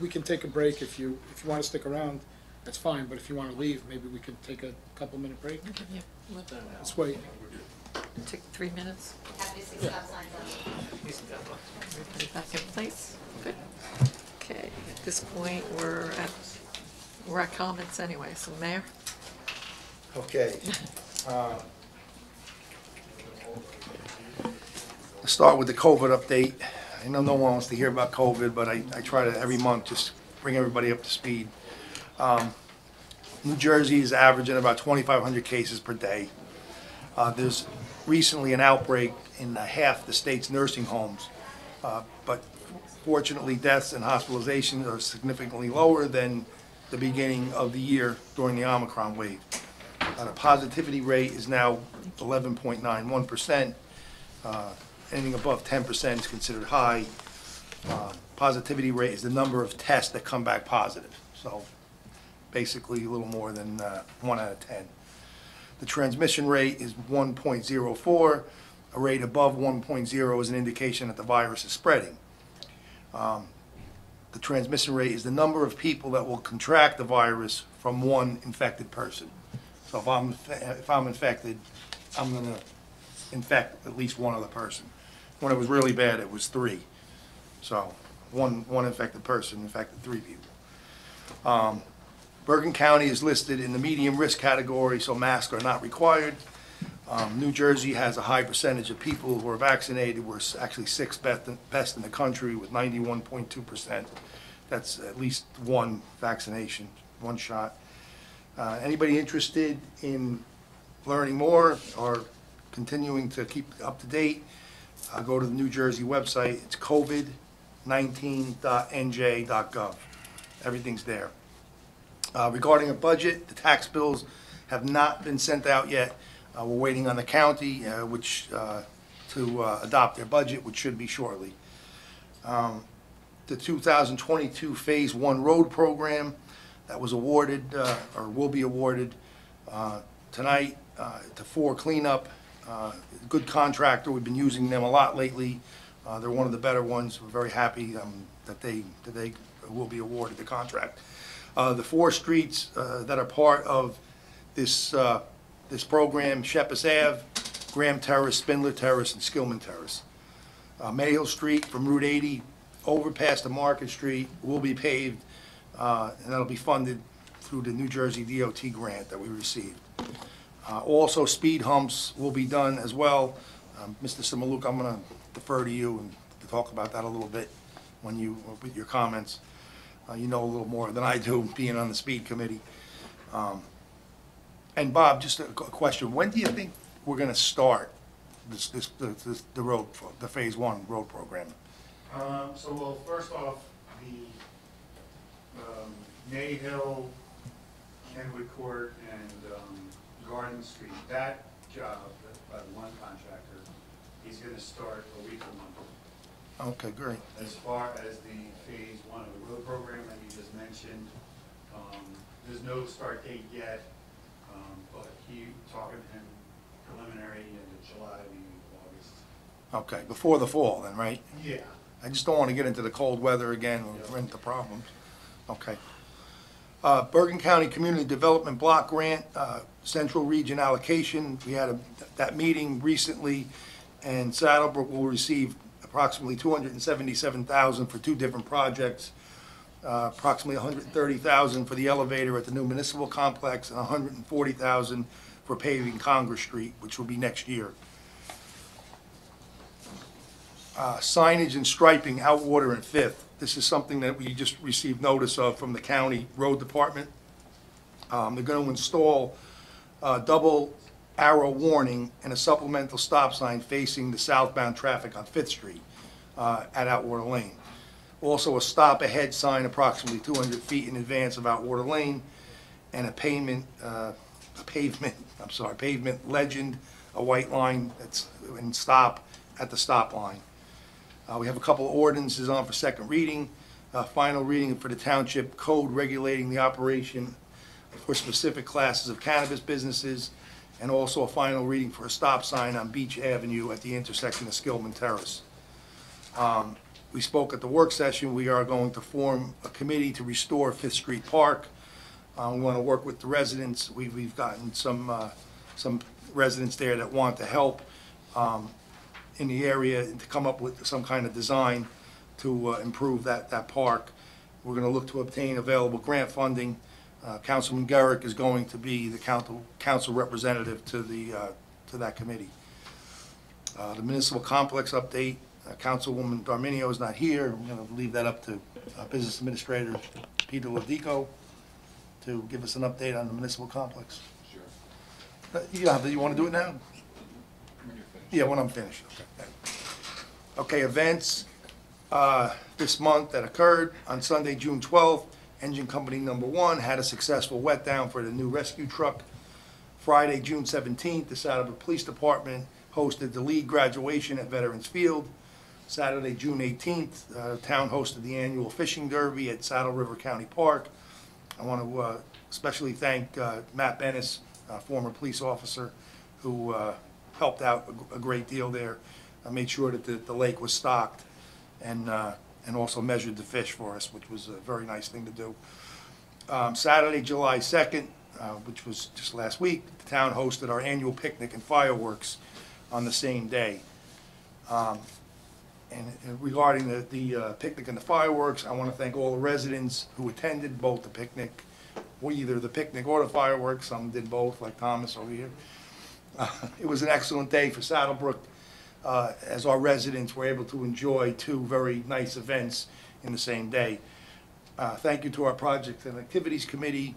Speaker 15: we can take a break, if you wanna stick around, that's fine, but if you wanna leave, maybe we could take a couple-minute break.
Speaker 1: Yeah.
Speaker 15: Let's wait.
Speaker 1: Take 3 minutes.
Speaker 12: Have to see stop signs on.
Speaker 1: Everybody back in place? Good. Okay, at this point, we're at comments anyway, so Mayor?
Speaker 3: Okay. Let's start with the COVID update. I know no one wants to hear about COVID, but I try to every month just bring everybody up to speed. New Jersey is averaging about 2,500 cases per day. There's recently an outbreak in half the state's nursing homes, but fortunately deaths and hospitalizations are significantly lower than the beginning of the year during the Omicron wave. The positivity rate is now 11.91%. Anything above 10% is considered high. Positivity rate is the number of tests that come back positive. So basically a little more than 1 out of 10. The transmission rate is 1.04. A rate above 1.0 is an indication that the virus is spreading. The transmission rate is the number of people that will contract the virus from one infected person. So if I'm infected, I'm going to infect at least one other person. When it was really bad, it was 3. So one infected person infected 3 people. Bergen County is listed in the medium risk category, so masks are not required. New Jersey has a high percentage of people who are vaccinated. We're actually sixth best in the country with 91.2%. That's at least one vaccination, one shot. Anybody interested in learning more or continuing to keep up to date, go to the New Jersey website. It's covid19.nj.gov. Everything's there. Regarding a budget, the tax bills have not been sent out yet. We're waiting on the county, to adopt their budget, which should be shortly. The 2022 Phase 1 road program that was awarded, or will be awarded tonight to 4 Cleanup. Good contractor. We've been using them a lot lately. They're one of the better ones. We're very happy that they will be awarded the contract. The 4 streets that are part of this program: Shepis Ave, Graham Terrace, Spindler Terrace, and Skillman Terrace. Mayhill Street from Route 80 over past the Market Street will be paved, and that'll be funded through the New Jersey DOT grant that we received. Also, speed humps will be done as well. Mr. Simaluk, I'm going to defer to you and to talk about that a little bit when you, with your comments. You know a little more than I do, being on the speed committee. And Bob, just a question: when do you think we're going to start the road, the Phase 1 road program?
Speaker 17: Well, first off, the Mayhill, Kenwood Court, and Garden Street, that job by one contractor, he's going to start a week a month.
Speaker 3: Okay, great.
Speaker 17: As far as the Phase 1 of the road program that you just mentioned, there's no start date yet, but talking to him preliminary in the July, maybe August.
Speaker 3: Okay, before the fall then, right?
Speaker 17: Yeah.
Speaker 3: I just don't want to get into the cold weather again or run into problems. Okay. Bergen County Community Development Block Grant, Central Region allocation. We had that meeting recently, and Saddlebrook will receive approximately $277,000 for 2 different projects. Approximately $130,000 for the elevator at the new municipal complex, and $140,000 for paving Congress Street, which will be next year. Signage and striping, Outwater and Fifth. This is something that we just received notice of from the county road department. They're going to install double arrow warning and a supplemental stop sign facing the southbound traffic on 5th Street at Outwater Lane. Also a stop ahead sign approximately 200 feet in advance of Outwater Lane, and a pavement legend, a white line that's in stop at the stop line. We have a couple of ordinances on for second reading. Final reading for the township code regulating the operation for specific classes of cannabis businesses, and also a final reading for a stop sign on Beach Avenue at the intersection of Skillman Terrace. We spoke at the work session. We are going to form a committee to restore 5th Street Park. We want to work with the residents. We've gotten some residents there that want to help in the area to come up with some kind of design to improve that park. We're going to look to obtain available grant funding. Councilman Garrick is going to be the council representative to that committee. The municipal complex update. Councilwoman Darminio is not here. I'm going to leave that up to Business Administrator Peter Lodico to give us an update on the municipal complex.
Speaker 2: Sure.
Speaker 3: You want to do it now? Yeah, when I'm finished. Okay, events this month that occurred. On Sunday, June 12th, Engine Company number 1 had a successful wet down for the new rescue truck. Friday, June 17th, the Saddlebrook Police Department hosted the lead graduation at Veterans Field. Saturday, June 18th, the town hosted the annual fishing derby at Saddle River County Park. I want to especially thank Matt Bennis, former police officer, who helped out a great deal there. Made sure that the lake was stocked, and also measured the fish for us, which was a very nice thing to do. Saturday, July 2nd, which was just last week, the town hosted our annual picnic and fireworks on the same day. And regarding the picnic and the fireworks, I want to thank all the residents who attended both the picnic, or either the picnic or the fireworks. Some did both, like Thomas over here. It was an excellent day for Saddlebrook, as our residents were able to enjoy two very nice events in the same day. Thank you to our Projects and Activities Committee,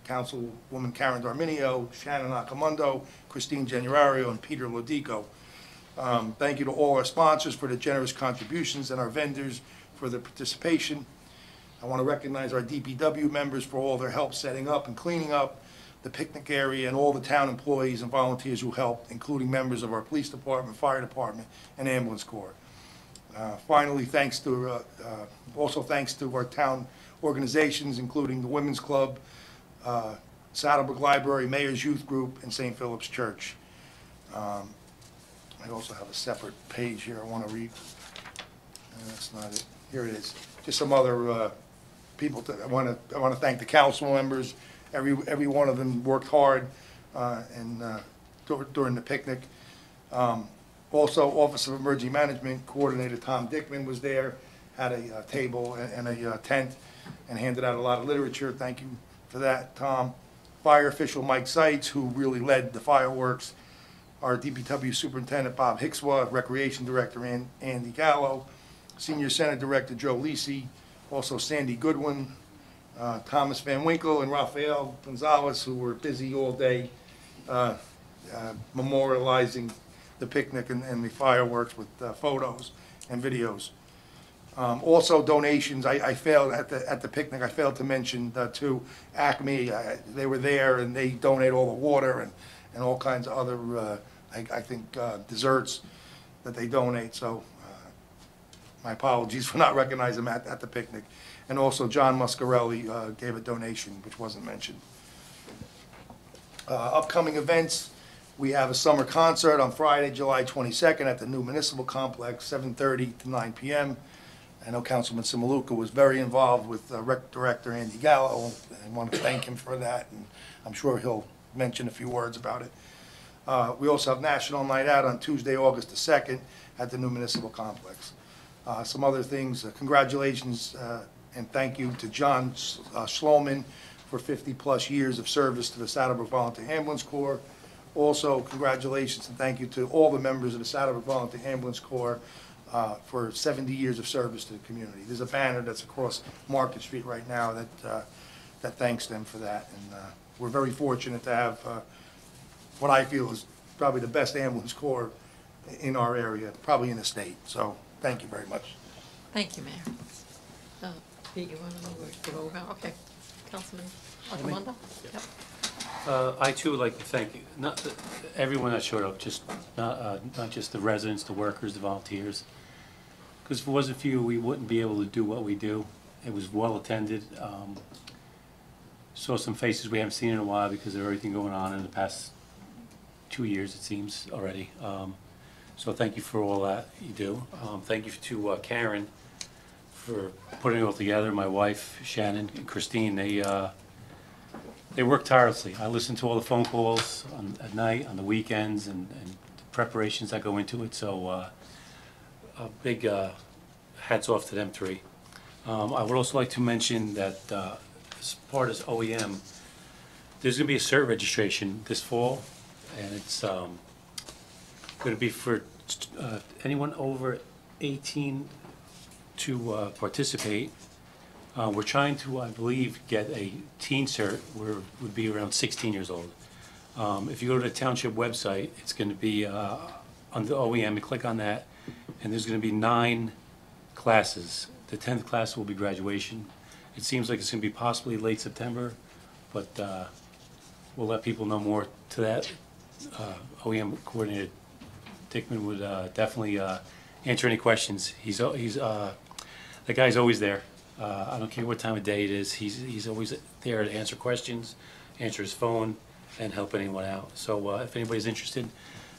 Speaker 3: Councilwoman Karen Darminio, Shannon Accamundo, Christine Generario, and Peter Lodico. Thank you to all our sponsors for the generous contributions and our vendors for their participation. I want to recognize our DPW members for all their help setting up and cleaning up the picnic area, and all the town employees and volunteers who helped, including members of our police department, fire department, and ambulance corps. Finally, also thanks to our town organizations, including the Women's Club, Saddlebrook Library, Mayor's Youth Group, and St. Philip's Church. I also have a separate page here I want to read. That's not it. Here it is. Just some other people. I want to thank the council members. Every one of them worked hard during the picnic. Also, Office of Emergency Management Coordinator Tom Dickman was there, had a table and a tent, and handed out a lot of literature. Thank you for that, Tom. Fire official Mike Seitz, who really led the fireworks. Our DPW Superintendent Bob Hickswa, Recreation Director Andy Gallo, Senior Senate Director Joe Lisi, also Sandy Goodwin, Thomas Van Winkle, and Rafael Gonzalez, who were busy all day memorializing the picnic and the fireworks with photos and videos. Also donations, I failed at the picnic, I failed to mention to Acme. They were there and they donate all the water and all kinds of other, I think, desserts that they donate. So my apologies for not recognizing them at the picnic. And also John Muscarelli gave a donation, which wasn't mentioned. Upcoming events, we have a summer concert on Friday, July 22nd at the new Municipal Complex, 7:30 to 9 p.m. I know Councilman Simaluka was very involved with Rec Director Andy Gallo. I want to thank him for that, and I'm sure he'll mention a few words about it. We also have National Night Out on Tuesday, August the 2nd at the new Municipal Complex. Some other things, congratulations and thank you to John Schloman for 50-plus years of service to the Saddlebrook Volunteer Ambulance Corps. Also, congratulations and thank you to all the members of the Saddlebrook Volunteer Ambulance Corps for 70 years of service to the community. There's a banner that's across Market Street right now that thanks them for that. And we're very fortunate to have what I feel is probably the best ambulance corps in our area, probably in the state. So thank you very much.
Speaker 1: Thank you, Mayor. Pete, you want to go over? Okay. Councilman Accamundo? Yep.
Speaker 14: I too would like to thank everyone that showed up, not just the residents, the workers, the volunteers. Because if it wasn't for you, we wouldn't be able to do what we do. It was well attended. Saw some faces we haven't seen in a while because of everything going on in the past 2 years, it seems, already. So thank you for all that you do. Thank you to Karen for putting it all together. My wife, Shannon, and Christine, they work tirelessly. I listen to all the phone calls at night, on the weekends, and the preparations that go into it. So a big hats off to them three. I would also like to mention that as part of OEM, there's going to be a Cert registration this fall, and it's going to be for anyone over 18 to participate. We're trying to, I believe, get a teen cert where it would be around 16 years old. If you go to the Township website, it's going to be under OEM, you click on that, and there's going to be 9 classes. The 10th class will be graduation. It seems like it's going to be possibly late September, but we'll let people know more to that. OEM coordinator Dickman would definitely answer any questions. The guy's always there. I don't care what time of day it is. He's always there to answer questions, answer his phone, and help anyone out. So if anybody's interested,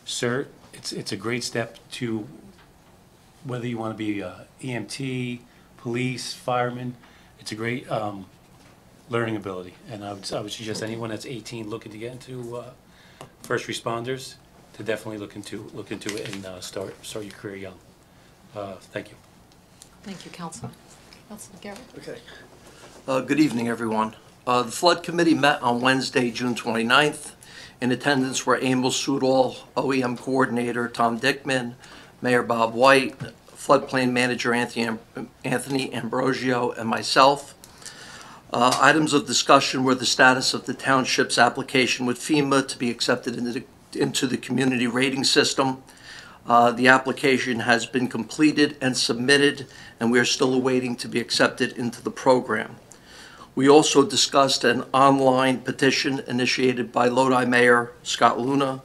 Speaker 14: Cert, it's a great step to whether you want to be EMT, police, fireman. It's a great learning ability, and I would suggest anyone that's 18 looking to get into first responders to definitely look into it and start your career young. Thank you.
Speaker 1: Thank you, Councilman. Councilman Garrett?
Speaker 18: Okay. Good evening, everyone. The Flood Committee met on Wednesday, June 29th. In attendance were Emil Sudol, OEM Coordinator Tom Dickman, Mayor Bob White, Floodplain Manager Anthony Ambrosio, and myself. Items of discussion were the status of the township's application with FEMA to be accepted into the community rating system. The application has been completed and submitted, and we are still awaiting to be accepted into the program. We also discussed an online petition initiated by Lodi Mayor Scott Luna.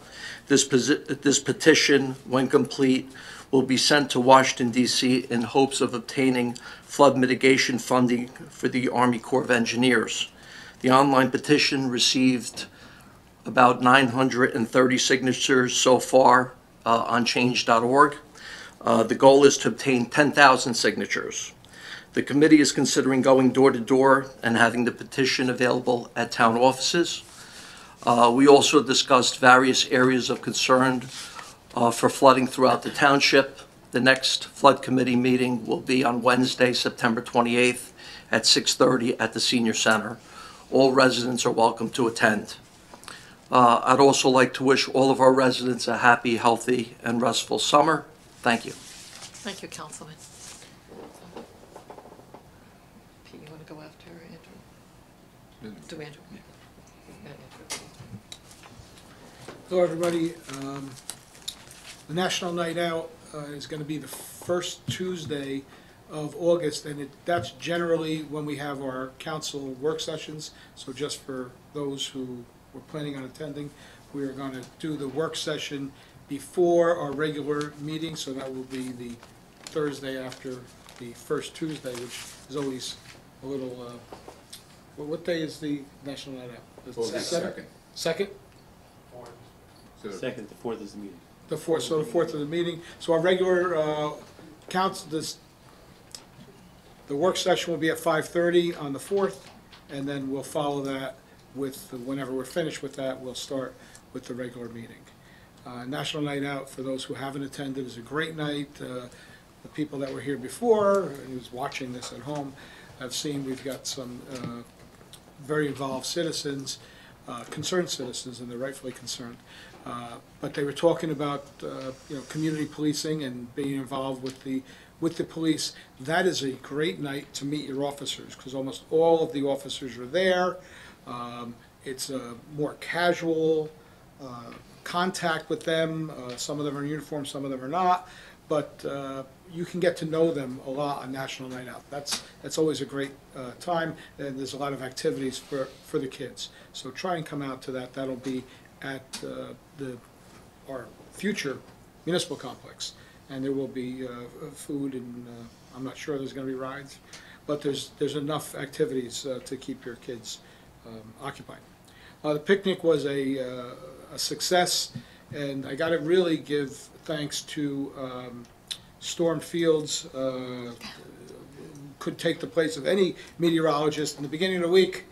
Speaker 18: This petition, when complete, will be sent to Washington, D.C. in hopes of obtaining flood mitigation funding for the Army Corps of Engineers. The online petition received about 930 signatures so far on change.org. The goal is to obtain 10,000 signatures. The committee is considering going door to door and having the petition available at town offices. We also discussed various areas of concern for flooding throughout the township. The next flood committee meeting will be on Wednesday, September 28th at 6:30 at the Senior Center. All residents are welcome to attend. I'd also like to wish all of our residents a happy, healthy, and restful summer. Thank you.
Speaker 1: Thank you, Councilman. Pete, you want to go after Andrew? Do Andrew? Yeah, Andrew.
Speaker 15: Hello, everybody. The National Night Out is going to be the first Tuesday of August, and that's generally when we have our council work sessions. So just for those who were planning on attending, we are going to do the work session before our regular meeting, so that will be the Thursday after the first Tuesday, which is always a little, well, what day is the National Night Out?
Speaker 2: Well, the second.
Speaker 15: Second?
Speaker 14: Second, the 4th is the meeting.
Speaker 15: The 4th, so the 4th of the meeting. So our regular the work session will be at 5:30 on the 4th, and then we'll follow that with, whenever we're finished with that, we'll start with the regular meeting. National Night Out, for those who haven't attended, is a great night. The people that were here before, and who's watching this at home, have seen we've got some very involved citizens, concerned citizens, and they're rightfully concerned. But they were talking about community policing and being involved with the police. That is a great night to meet your officers, because almost all of the officers are there. It's a more casual contact with them. Some of them are in uniform, some of them are not, but you can get to know them a lot on National Night Out. That's always a great time, and there's a lot of activities for the kids. So try and come out to that. That'll be at our future municipal complex, and there will be food, and I'm not sure there's going to be rides, but there's enough activities to keep your kids occupied. The picnic was a success, and I got to really give thanks to Storm Fields. Could take the place of any meteorologist. In the beginning of the week,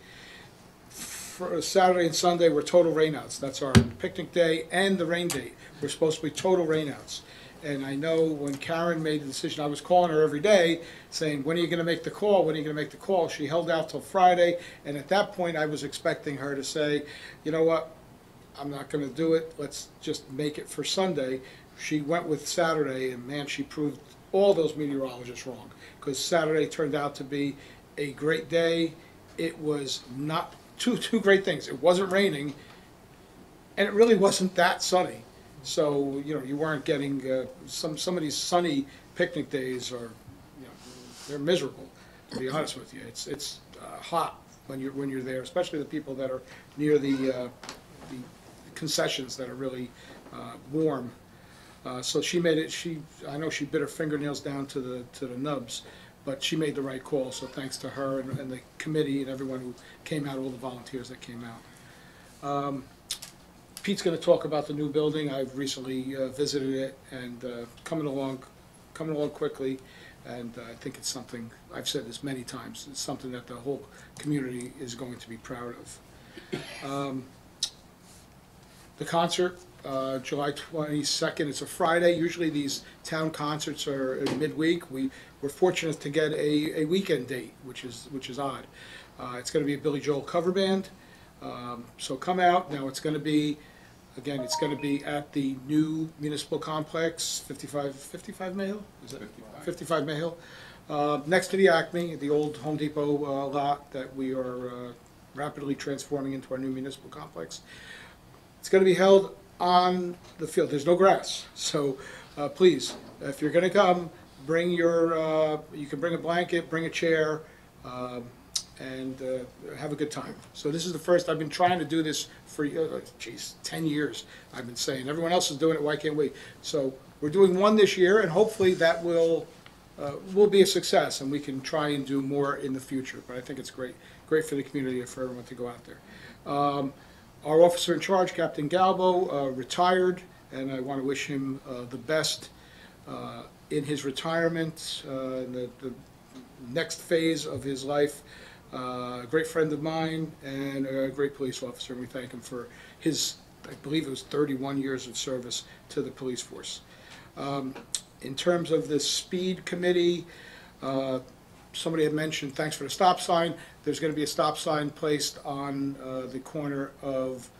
Speaker 15: for Saturday and Sunday were total rainouts. That's our picnic day and the rain date. We're supposed to be total rainouts. And I know when Karen made the decision, I was calling her every day saying, when are you going to make the call? When are you going to make the call? She held out till Friday, and at that point I was expecting her to say, you know what, I'm not going to do it. Let's just make it for Sunday. She went with Saturday, and man, she proved all those meteorologists wrong, because Saturday turned out to be a great day. It was not two great things. It wasn't raining, and it really wasn't that sunny. So, you weren't getting some of these sunny picnic days are, they're miserable, to be honest with you. It's hot when you're there, especially the people that are near the concessions that are really warm. So she made it. I know she bit her fingernails down to the nubs, but she made the right call. So thanks to her and the committee and everyone who came out, all the volunteers that came out. Pete's going to talk about the new building. I've recently visited it, and coming along quickly. And I think it's something, I've said this many times, it's something that the whole community is going to be proud of. The concert, July 22nd, it's a Friday. Usually these town concerts are in midweek. We're fortunate to get a weekend date, which is odd. It's going to be a Billy Joel cover band. So come out. Now it's going to be, again, it's going to be at the new Municipal Complex, 55 Mayhill? Is it 55 Mayhill? Next to the Acme, the old Home Depot lot that we are rapidly transforming into our new Municipal Complex. It's going to be held on the field. There's no grass. So please, if you're going to come, bring your, you can bring a blanket, bring a chair, and have a good time. So this is the first, I've been trying to do this for, 10 years. I've been saying, everyone else is doing it, why can't we? So we're doing one this year, and hopefully that will be a success, and we can try and do more in the future. But I think it's great for the community and for everyone to go out there. Our officer in charge, Captain Galbo, retired, and I want to wish him the best in his retirement, in the next phase of his life. A great friend of mine and a great police officer, and we thank him for his, I believe it was 31 years of service to the police force. In terms of the speed committee, somebody had mentioned, thanks for the stop sign. There's going to be a stop sign placed on the corner of,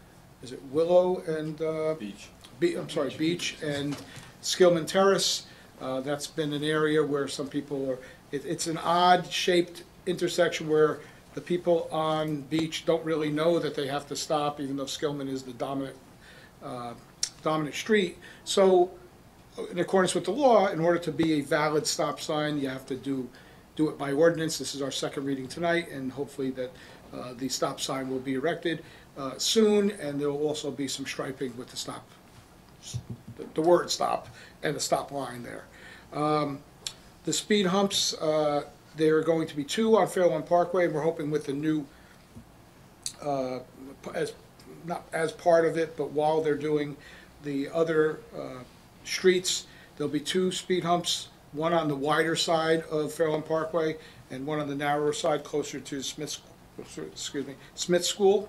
Speaker 15: is it Willow and Beach and Skillman Terrace. That's been an area where some people are, it's an odd shaped intersection where the people on Beach don't really know that they have to stop, even though Skillman is the dominant street. So in accordance with the law, in order to be a valid stop sign, you have to do it by ordinance. This is our second reading tonight, and hopefully that the stop sign will be erected soon, and there will also be some striping with the stop, the word stop, and the stop line there. The speed humps, there are going to be 2 on Fairlawn Parkway, and we're hoping with the new, not as part of it, but while they're doing the other streets, there'll be 2 speed humps, one on the wider side of Fairlawn Parkway and one on the narrower side closer to Smith School.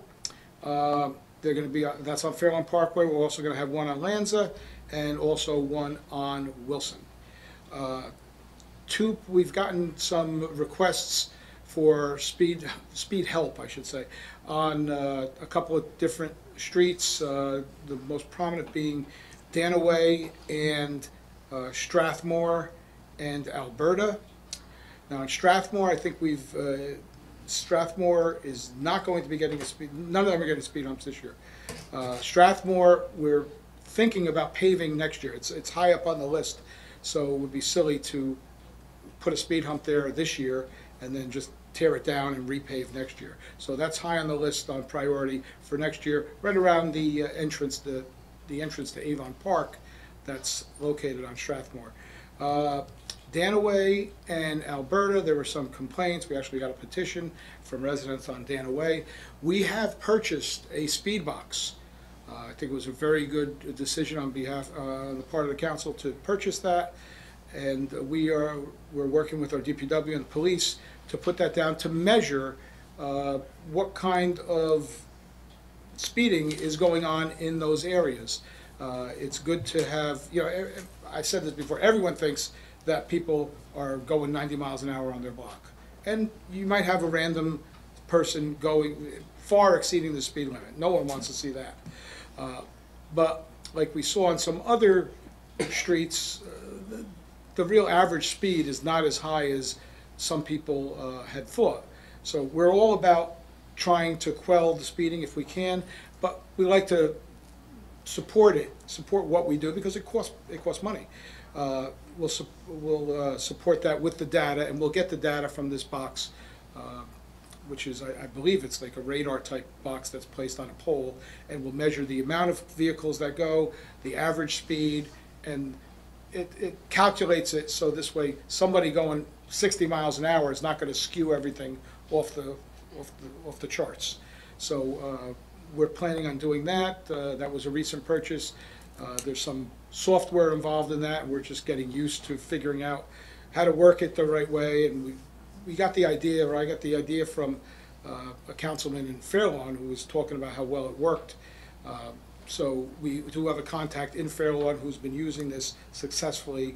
Speaker 15: They're going to be, that's on Fairlawn Parkway. We're also going to have one on Lanza and also one on Wilson. We've gotten some requests for speed help, I should say, on a couple of different streets, the most prominent being Danaway and Strathmore and Alberta. Now in Strathmore, I think Strathmore is not going to be getting none of them are getting speed humps this year. Strathmore, we're thinking about paving next year. It's high up on the list, so it would be silly to put a speed hump there this year and then just tear it down and repave next year. So that's high on the list on priority for next year, right around the entrance, the entrance to Avon Park that's located on Strathmore. Danaway and Alberta, there were some complaints. We actually got a petition from residents on Danaway. We have purchased a speed box. I think it was a very good decision on the part of the council to purchase that. And we're working with our DPW and the police to put that down to measure what kind of speeding is going on in those areas. It's good to have, I said this before, everyone thinks that people are going 90 miles an hour on their block. And you might have a random person going far exceeding the speed limit. No one wants to see that. But like we saw on some other streets, the real average speed is not as high as some people had thought. So we're all about trying to quell the speeding if we can, but we like to support what we do because it costs money. We'll support that with the data, and we'll get the data from this box, which is, I believe it's like a radar type box that's placed on a pole, and we'll measure the amount of vehicles that go, the average speed, and it calculates it so this way somebody going 60 miles an hour is not going to skew everything off the charts. So we're planning on doing that. That was a recent purchase. There's some software involved in that, and we're just getting used to figuring out how to work it the right way. And we got the idea, or I got the idea from a councilman in Fairlawn who was talking about how well it worked. So we do have a contact in Fairlawn who's been using this successfully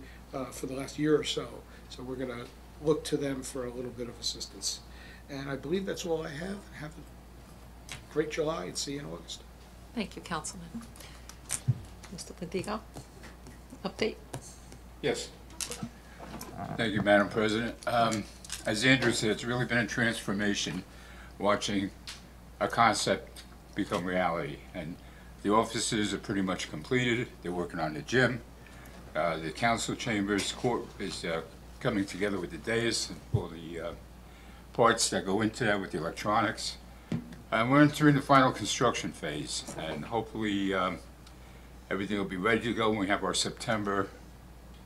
Speaker 15: for the last year or so. So we're going to look to them for a little bit of assistance. And I believe that's all I have. Have a great July and see you in August.
Speaker 1: Thank you, Councilman. Mr. Bendigo, update?
Speaker 2: Yes. Thank you, Madam President. As Andrew said, it's really been a transformation watching a concept become reality. And the offices are pretty much completed. They're working on the gym. The council chambers court is coming together with the dais and all the parts that go into that with the electronics. And we're entering the final construction phase, and hopefully everything will be ready to go when we have our September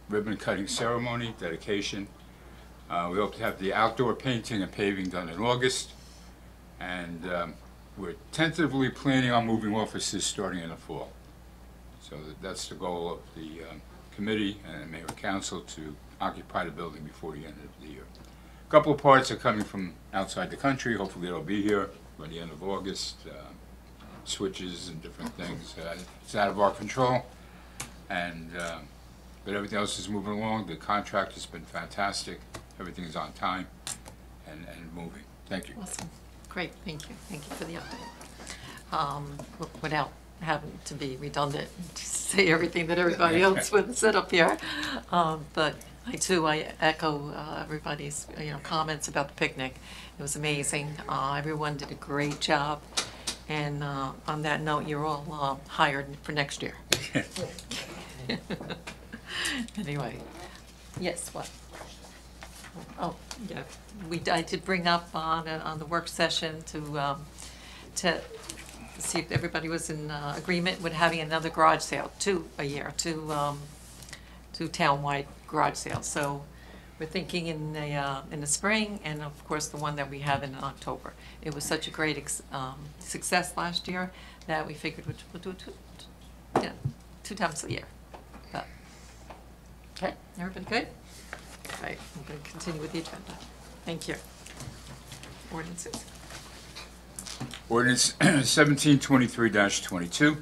Speaker 2: ribbon cutting ceremony, dedication. We hope to have the outdoor painting and paving done in August, and we're tentatively planning on moving offices starting in the fall. So that's the goal of the committee and the mayor and council, to occupy the building before the end of the year. A couple of parts are coming from outside the country. Hopefully they'll be here by the end of August. Switches and different things. It's out of our control, and but everything else is moving along. The contract has been fantastic. Everything is on time and moving. Thank you.
Speaker 1: Awesome. Great, thank you. Thank you for the update. Without having to be redundant, to say everything that everybody else would have said up here, but I echo everybody's comments about the picnic. It was amazing. Everyone did a great job. And on that note, you're all hired for next year. Anyway, yes, what? Oh, yeah, I did bring up on the work session to see if everybody was in agreement with having another garage sale, two town-wide garage sales. So we're thinking in the spring, and of course the one that we have in October. It was such a great success last year that we figured we'll do it two times a year. But, okay, everybody good? All right, I'm going to continue with the agenda. Thank you. Ordinances.
Speaker 2: Ordinance 1723-22,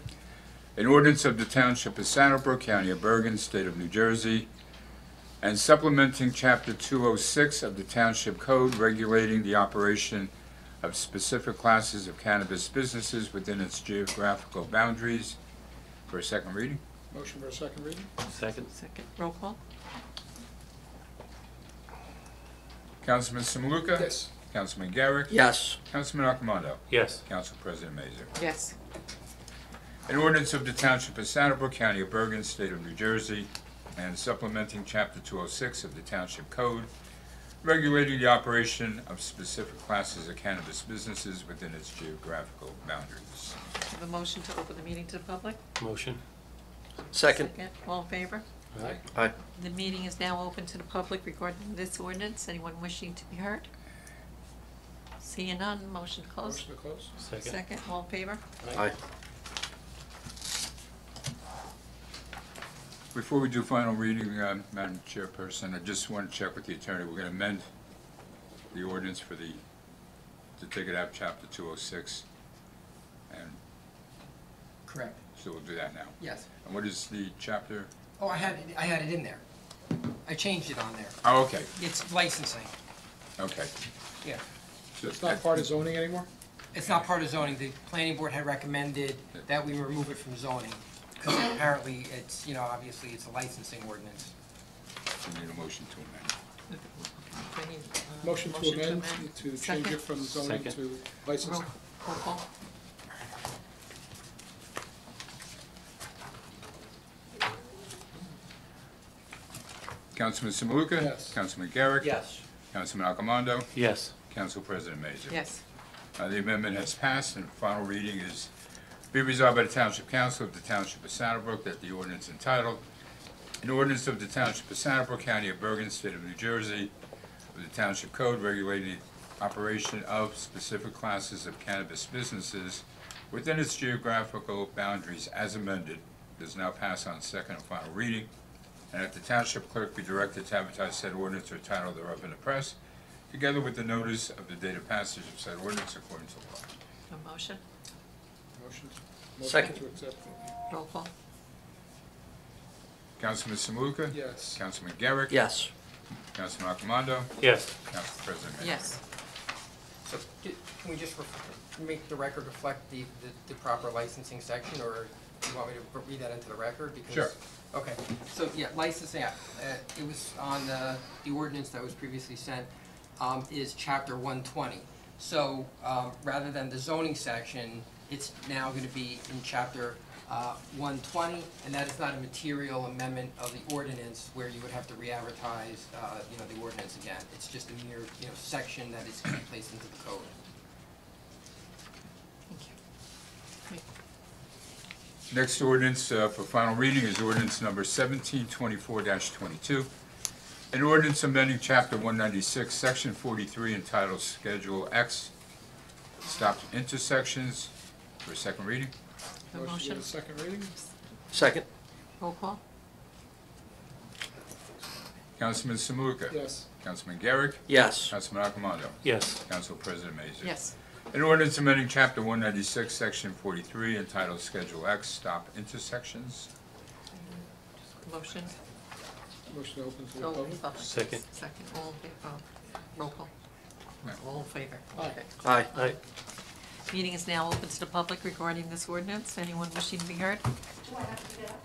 Speaker 2: an ordinance of the Township of Saddlebrook, County of Bergen, State of New Jersey, and supplementing Chapter 206 of the Township Code, regulating the operation of specific classes of cannabis businesses within its geographical boundaries. For a second reading.
Speaker 15: Motion for a second reading?
Speaker 14: Second.
Speaker 1: Second. Roll call.
Speaker 2: Councilman Samaluka?
Speaker 15: Yes.
Speaker 2: Councilman Garrick?
Speaker 18: Yes.
Speaker 2: Councilman Arcimondo?
Speaker 14: Yes.
Speaker 2: Council President Mazur?
Speaker 1: Yes.
Speaker 2: An ordinance of the Township of Saddlebrook, County of Bergen, State of New Jersey, and supplementing Chapter 206 of the Township Code, regulating the operation of specific classes of cannabis businesses within its geographical boundaries.
Speaker 1: Have a motion to open the meeting to the public?
Speaker 14: Motion.
Speaker 18: Second.
Speaker 1: All in favor?
Speaker 14: Aye.
Speaker 18: Aye.
Speaker 1: The meeting is now open to the public regarding this ordinance. Anyone wishing to be heard? Seeing none, motion to close.
Speaker 15: Motion to close?
Speaker 1: Second, all in favor?
Speaker 18: Aye.
Speaker 2: Before we do final reading, Madam Chairperson, I just want to check with the attorney. We're going to amend the ordinance to take it out, Chapter 206, and
Speaker 6: Correct.
Speaker 2: so we'll do that now.
Speaker 6: Yes.
Speaker 2: And what is the chapter?
Speaker 6: Oh, I had it in there. I changed it on there.
Speaker 2: Oh, okay,
Speaker 6: It's licensing.
Speaker 2: okay.
Speaker 6: Yeah.
Speaker 2: So
Speaker 15: It's not part of zoning anymore?
Speaker 6: It's not part of zoning. The planning board had recommended that we remove it from zoning. Because apparently it's, obviously it's a licensing ordinance.
Speaker 2: We need a motion to amend.
Speaker 1: We need,
Speaker 15: Motion to amend, to change
Speaker 1: Second.
Speaker 15: it from zoning
Speaker 14: Second.
Speaker 15: to licensing?
Speaker 1: Roll call.
Speaker 2: Councilman Samaluka?
Speaker 15: Yes.
Speaker 2: Councilman Garrick?
Speaker 18: Yes.
Speaker 2: Councilman Alcomondo?
Speaker 14: Yes.
Speaker 2: Council President Mazur?
Speaker 1: Yes.
Speaker 2: The amendment has passed, and final reading is, be resolved by the Township Council of the Township of Saddlebrook that the ordinance entitled, an ordinance of the Township of Saddlebrook, County of Bergen, State of New Jersey, with the Township Code regulating the operation of specific classes of cannabis businesses within its geographical boundaries as amended, does now pass on second and final reading, and that the Township Clerk be directed to advertise said ordinance or title thereof in the press, together with the notice of the date of passage of said ordinance according to law.
Speaker 1: A motion.
Speaker 15: Motion
Speaker 18: Second.
Speaker 15: to accept.
Speaker 1: Roll call.
Speaker 2: Councilman Samaluka?
Speaker 15: Yes.
Speaker 2: Councilman Garrick?
Speaker 18: Yes.
Speaker 2: Councilman Arcimondo?
Speaker 14: Yes.
Speaker 2: Council President Mazur?
Speaker 1: Yes.
Speaker 6: So can we just make the record reflect the proper licensing section, or do you want me to read that into the record? Because
Speaker 2: Sure.
Speaker 6: Okay, so yeah, licensing, it was on the ordinance that was previously sent, is chapter 120. So rather than the zoning section, it's now going to be in chapter 120, and that is not a material amendment of the ordinance where you would have to re-advertise, the ordinance again. It's just a mere, section that is placed into the code.
Speaker 2: Next ordinance for final reading is ordinance number 1724-22. An ordinance amending chapter 196, section 43, entitled Schedule X, stop intersections, for second reading.
Speaker 1: A motion?
Speaker 15: to second reading?
Speaker 18: Second.
Speaker 1: Roll call?
Speaker 2: Councilman Samuka.
Speaker 15: Yes.
Speaker 2: Councilman Garrick.
Speaker 18: Yes.
Speaker 2: Councilman Accomando.
Speaker 14: Yes.
Speaker 2: Council President Mazer.
Speaker 1: Yes.
Speaker 2: An ordinance amending chapter 196, section 43, entitled Schedule X, stop intersections.
Speaker 1: Motion?
Speaker 15: Motion to open to the
Speaker 1: Oh,
Speaker 15: public?
Speaker 14: Second.
Speaker 1: Second, all in favor, roll call. All in favor?
Speaker 15: Aye.
Speaker 1: Okay.
Speaker 18: Aye.
Speaker 14: Aye.
Speaker 1: Meeting is now open to the public regarding this ordinance. Anyone wishing to be heard?
Speaker 7: Do I have to get up?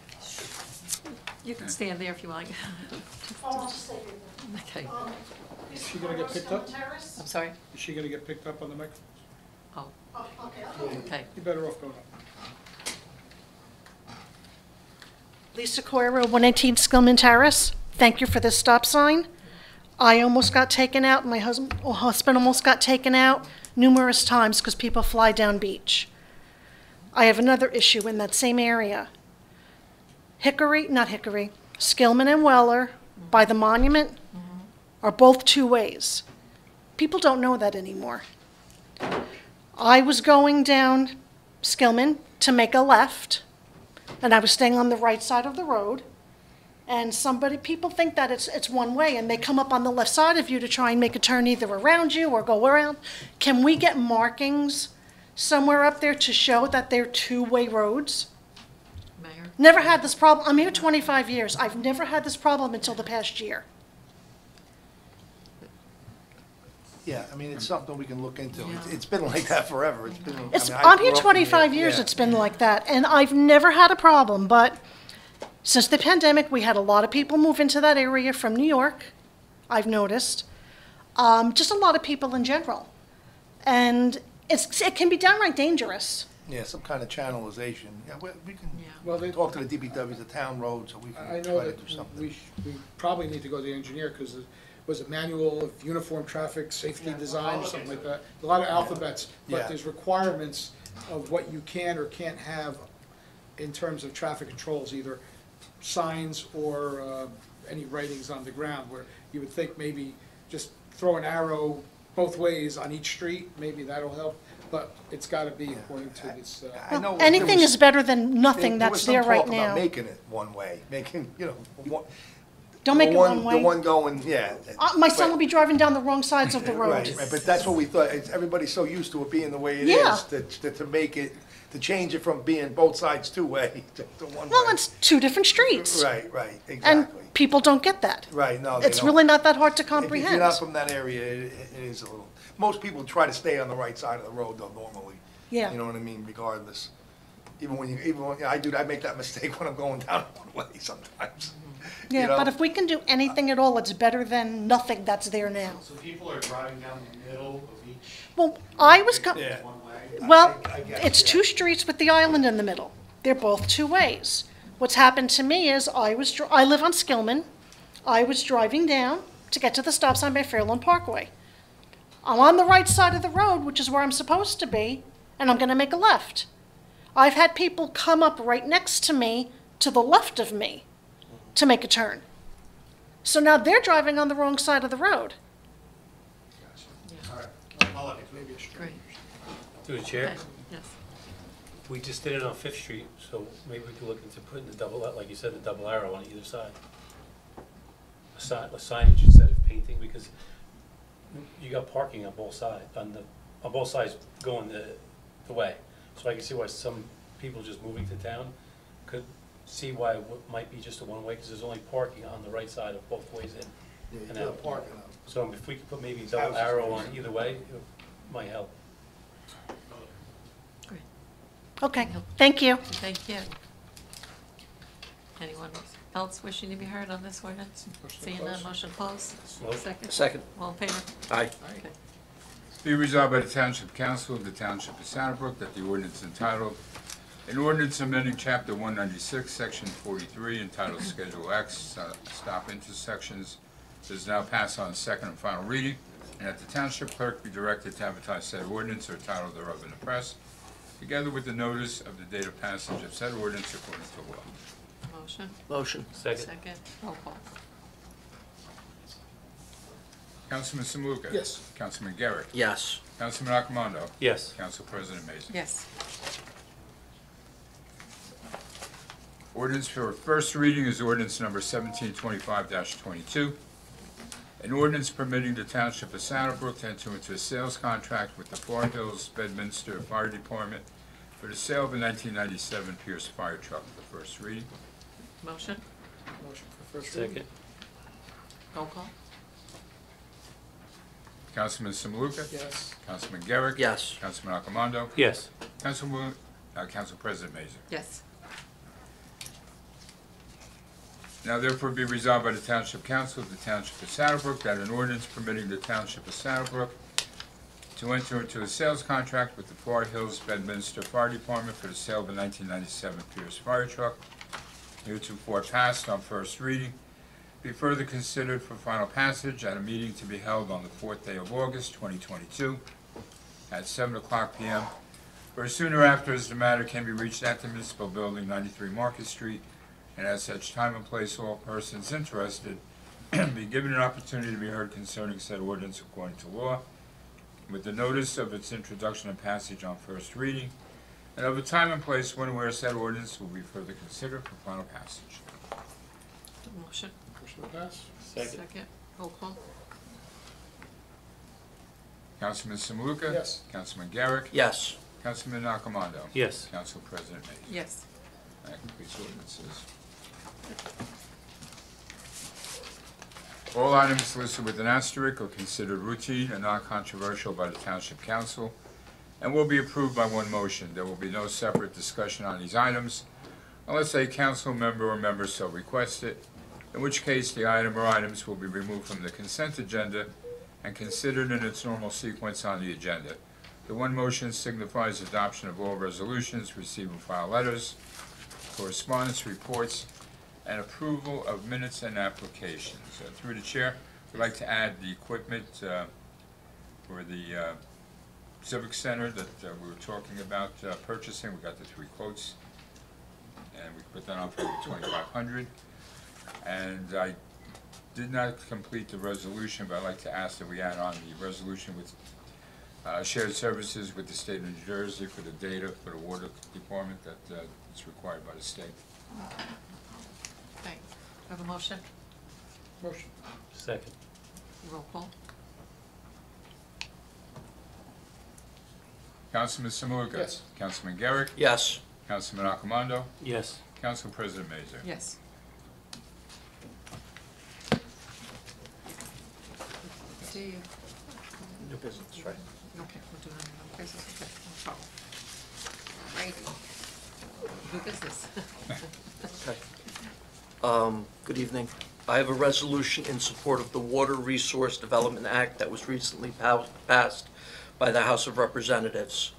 Speaker 1: You can stand there if you like.
Speaker 7: Oh, I'll just stay here then.
Speaker 1: Okay.
Speaker 15: Is she gonna get picked up?
Speaker 7: Terrace?
Speaker 1: I'm sorry?
Speaker 15: Is she gonna get picked up on the microphone?
Speaker 1: Oh,
Speaker 7: Oh, okay.
Speaker 1: okay.
Speaker 15: You better off going up.
Speaker 7: Lisa Coiro, 118 Skillman Terrace. Thank you for this stop sign. I almost got taken out, my husband almost got taken out numerous times because people fly down beach. I have another issue in that same area. Skillman and Weller by the monument are both two ways. People don't know that anymore. I was going down Skillman to make a left, and I was staying on the right side of the road, and people think that it's one way, and they come up on the left side of you to try and make a turn either around you or go around. Can we get markings somewhere up there to show that they're two-way roads?
Speaker 1: Mayor?
Speaker 7: Never had this problem. I'm here 25 years. I've never had this problem until the past year.
Speaker 3: Yeah, I mean, it's something we can look into. It's been like that forever. It's been,
Speaker 7: I'm here 25 years, it's been like that, and I've never had a problem, but since the pandemic, we had a lot of people move into that area from New York, I've noticed. Just a lot of people in general. And it can be downright dangerous.
Speaker 3: Yeah, some kind of channelization. Yeah, we can
Speaker 15: Well, they
Speaker 3: talk to the DPW, the town road, so we
Speaker 15: I
Speaker 3: can
Speaker 15: know
Speaker 3: try to
Speaker 15: that
Speaker 3: do something.
Speaker 15: we probably need to go to the engineer, because was it manual of uniform traffic safety design or something like that? A lot of alphabets, but
Speaker 3: Yeah.
Speaker 15: there's requirements of what you can or can't have in terms of traffic controls, either signs or any writings on the ground, where you would think maybe just throw an arrow both ways on each street, maybe that'll help, but it's gotta be according to this.
Speaker 3: I know
Speaker 7: Anything
Speaker 3: there was-
Speaker 7: is better than nothing
Speaker 3: there was
Speaker 7: that's
Speaker 3: some
Speaker 7: there right
Speaker 3: talk about
Speaker 7: now.
Speaker 3: making it one way,
Speaker 7: Don't make it one
Speaker 3: The
Speaker 7: way.
Speaker 3: one going, yeah.
Speaker 7: My son will be driving down the wrong sides of the road.
Speaker 3: Right, but that's what we thought. Everybody's so used to it being the way it
Speaker 7: Yeah.
Speaker 3: is, to make it, to change it from being both sides two-way to one way.
Speaker 7: Well, it's two different streets.
Speaker 3: Right, exactly.
Speaker 7: And people don't get that.
Speaker 3: Right, no, they
Speaker 7: It's
Speaker 3: don't.
Speaker 7: really not that hard to
Speaker 3: If you're
Speaker 7: comprehend.
Speaker 3: not from that area, it is a little, most people try to stay on the right side of the road though, normally.
Speaker 7: Yeah.
Speaker 3: You know what I mean, regardless. Even when, I make that mistake when I'm going down one way sometimes.
Speaker 7: Yeah,
Speaker 3: you know?
Speaker 7: but if we can do anything at all, it's better than nothing that's there now.
Speaker 17: So people are driving down the middle of each
Speaker 7: Well, I was,
Speaker 17: one way?
Speaker 7: well,
Speaker 3: I get
Speaker 7: it's
Speaker 3: it, yeah.
Speaker 7: two streets with the island in the middle. They're both two ways. What's happened to me is I live on Skillman. I was driving down to get to the stop sign by Fairlawn Parkway. I'm on the right side of the road, which is where I'm supposed to be, and I'm gonna make a left. I've had people come up right next to me, to the left of me, to make a turn. So now they're driving on the wrong side of the road.
Speaker 17: All right, I'll let it.
Speaker 15: Maybe a street.
Speaker 1: Great.
Speaker 14: Through the chair,
Speaker 1: Okay, yes.
Speaker 14: we just did it on Fifth Street, so maybe we could look into putting the double, like you said, the double arrow on either side. A signage instead of painting, because you got parking on both sides, on both sides going the way. So I can see why some people just moving to town could see why it might be just a one-way, because there's only parking on the right side of both ways in and out.
Speaker 3: Parking lot.
Speaker 14: So if we could put maybe a double arrow on either way, my help.
Speaker 7: Okay, thank you.
Speaker 1: Thank you. Anyone else wishing to be heard on this ordinance? Seeing none, motion closed. Second?
Speaker 18: Second.
Speaker 1: All in favor?
Speaker 18: Aye.
Speaker 1: Okay.
Speaker 2: Be resolved by the Township Council of the Township of Saddlebrook that the ordinance entitled, an ordinance amending Chapter 196, Section 43, entitled Schedule X, Stop Intersections, is now passed on second and final reading, and that the Township Clerk be directed to advertise said ordinance or title thereof in the press, together with the notice of the date of passage of said ordinance according to law.
Speaker 1: Motion?
Speaker 18: Motion.
Speaker 14: Second.
Speaker 1: Second. Roll call.
Speaker 2: Councilman Samuka?
Speaker 15: Yes.
Speaker 2: Councilman Garrett?
Speaker 18: Yes.
Speaker 2: Councilman Accomando?
Speaker 14: Yes.
Speaker 2: Council President Mason?
Speaker 1: Yes.
Speaker 2: Ordinance for first reading is ordinance number 1725-22. An ordinance permitting the Township of Saddlebrook to enter into a sales contract with the Far Hills Bedminster Fire Department for the sale of a 1997 Pierce fire truck for first reading.
Speaker 1: Motion?
Speaker 15: Motion for first reading.
Speaker 14: Second.
Speaker 1: Roll call.
Speaker 2: Councilman Samuka?
Speaker 15: Yes.
Speaker 2: Councilman Garrett?
Speaker 18: Yes.
Speaker 2: Councilman Accomando?
Speaker 14: Yes.
Speaker 2: Council President Mason?
Speaker 1: Yes.
Speaker 2: Now therefore be resolved by the Township Council of the Township of Saddlebrook that an ordinance permitting the Township of Saddlebrook to enter into a sales contract with the Far Hills Bedminster Fire Department for the sale of a 1997 Pierce fire truck, heretofore passed on first reading, be further considered for final passage at a meeting to be held on the 4th day of August, 2022, at 7:00 p.m., or sooner after as the matter can be reached at the Municipal Building, 93 Market Street, and at such time and place all persons interested be given an opportunity to be heard concerning said ordinance according to law, with the notice of its introduction and passage on first reading, and of a time and place when and where said ordinance will be further considered for final passage.
Speaker 1: Motion?
Speaker 15: Motion to pass.
Speaker 14: Second.
Speaker 1: Roll call.
Speaker 2: Councilman Samuka?
Speaker 15: Yes.
Speaker 2: Councilman Garrett?
Speaker 18: Yes.
Speaker 2: Councilman Accomando?
Speaker 14: Yes.
Speaker 2: Council President Mason?
Speaker 1: Yes.
Speaker 2: That completes ordinances. All items listed with an asterisk are considered routine and non-controversial by the Township Council and will be approved by one motion. There will be no separate discussion on these items unless a council member or member so requests it, in which case the item or items will be removed from the consent agenda and considered in its normal sequence on the agenda. The one motion signifies adoption of all resolutions, receive and file letters, correspondence, reports, and approval of minutes and applications. Through the chair, we'd like to add the equipment for the Civic Center that we were talking about purchasing. We got the 3 quotes, and we put that on for $2,500. And I did not complete the resolution, but I'd like to ask that we add on the resolution with shared services with the state of New Jersey for the data for the water department that is required by the state.
Speaker 1: Okay. Have a motion?
Speaker 15: Motion.
Speaker 14: Second.
Speaker 1: Roll call.
Speaker 2: Councilman Samuka?
Speaker 15: Yes.
Speaker 2: Councilman Garrett?
Speaker 18: Yes.
Speaker 2: Councilman Accomando?
Speaker 14: Yes.
Speaker 2: Council President Mazer?
Speaker 1: Yes. See you.
Speaker 18: New business, right?
Speaker 1: Okay, we're doing no business. Okay, no problem. Right. New business.
Speaker 18: Okay. Good evening. I have a resolution in support of the Water Resource Development Act that was recently passed by the House of Representatives.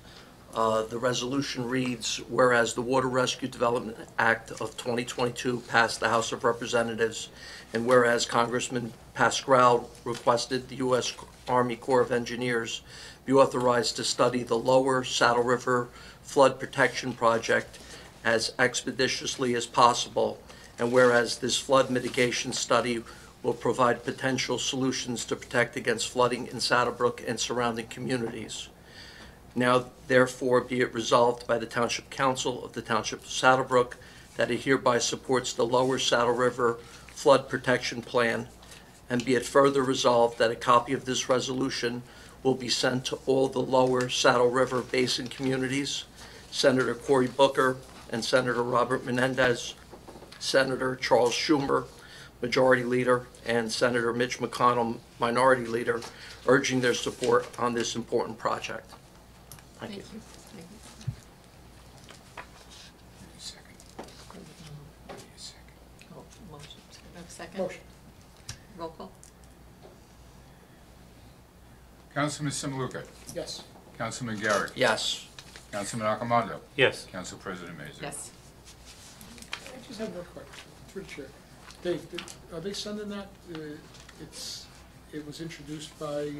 Speaker 18: The resolution reads, whereas the Water Rescue Development Act of 2022 passed the House of Representatives, and whereas Congressman Pascrell requested the U.S. Army Corps of Engineers be authorized to study the Lower Saddle River Flood Protection Project as expeditiously as possible, and whereas this flood mitigation study will provide potential solutions to protect against flooding in Saddlebrook and surrounding communities. Now, therefore, be it resolved by the Township Council of the Township of Saddlebrook that it hereby supports the Lower Saddle River Flood Protection Plan, and be it further resolved that a copy of this resolution will be sent to all the Lower Saddle River Basin communities, Senator Cory Booker and Senator Robert Menendez, Senator Charles Schumer, Majority Leader, and Senator Mitch McConnell, Minority Leader, urging their support on this important project. Thank you.
Speaker 1: Second.
Speaker 15: Motion.
Speaker 1: Roll call.
Speaker 2: Councilman Simaluka.
Speaker 15: Yes.
Speaker 2: Councilman Garrett.
Speaker 18: Yes.
Speaker 2: Councilman Accomando.
Speaker 14: Yes.
Speaker 2: Council President Mazer.
Speaker 1: Yes.
Speaker 15: I just have one question, through the chair. Dave, are they sending that, it was introduced by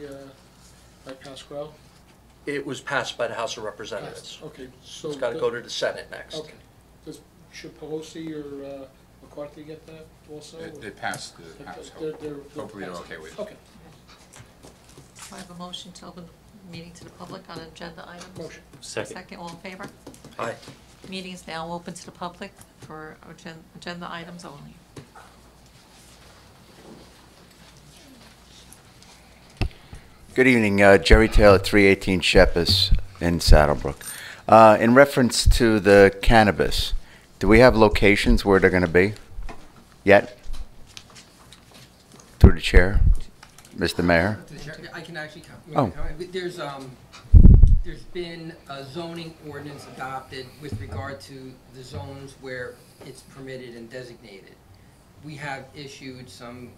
Speaker 15: Pasquale?
Speaker 18: It was passed by the House of Representatives.
Speaker 15: Okay, so.
Speaker 18: It's got to go to the Senate next.
Speaker 15: Okay. Should Pelosi or McCarthy get that also?
Speaker 2: They passed the House. Hopefully they're okay with it.
Speaker 15: Okay.
Speaker 1: I have a motion to open the meeting to the public on agenda items.
Speaker 15: Motion.
Speaker 14: Second.
Speaker 1: Second, all in favor?
Speaker 18: Aye.
Speaker 1: Meeting is now open to the public for agenda items only.
Speaker 19: Good evening, Jerry Taylor, 318 Sheppes in Saddlebrook. In reference to the cannabis, do we have locations where they're going to be yet? Through the chair, Mr. Mayor.
Speaker 6: I can actually
Speaker 19: Oh.
Speaker 6: comment. There's been a zoning ordinance adopted with regard to the zones where it's permitted and designated. We have issued some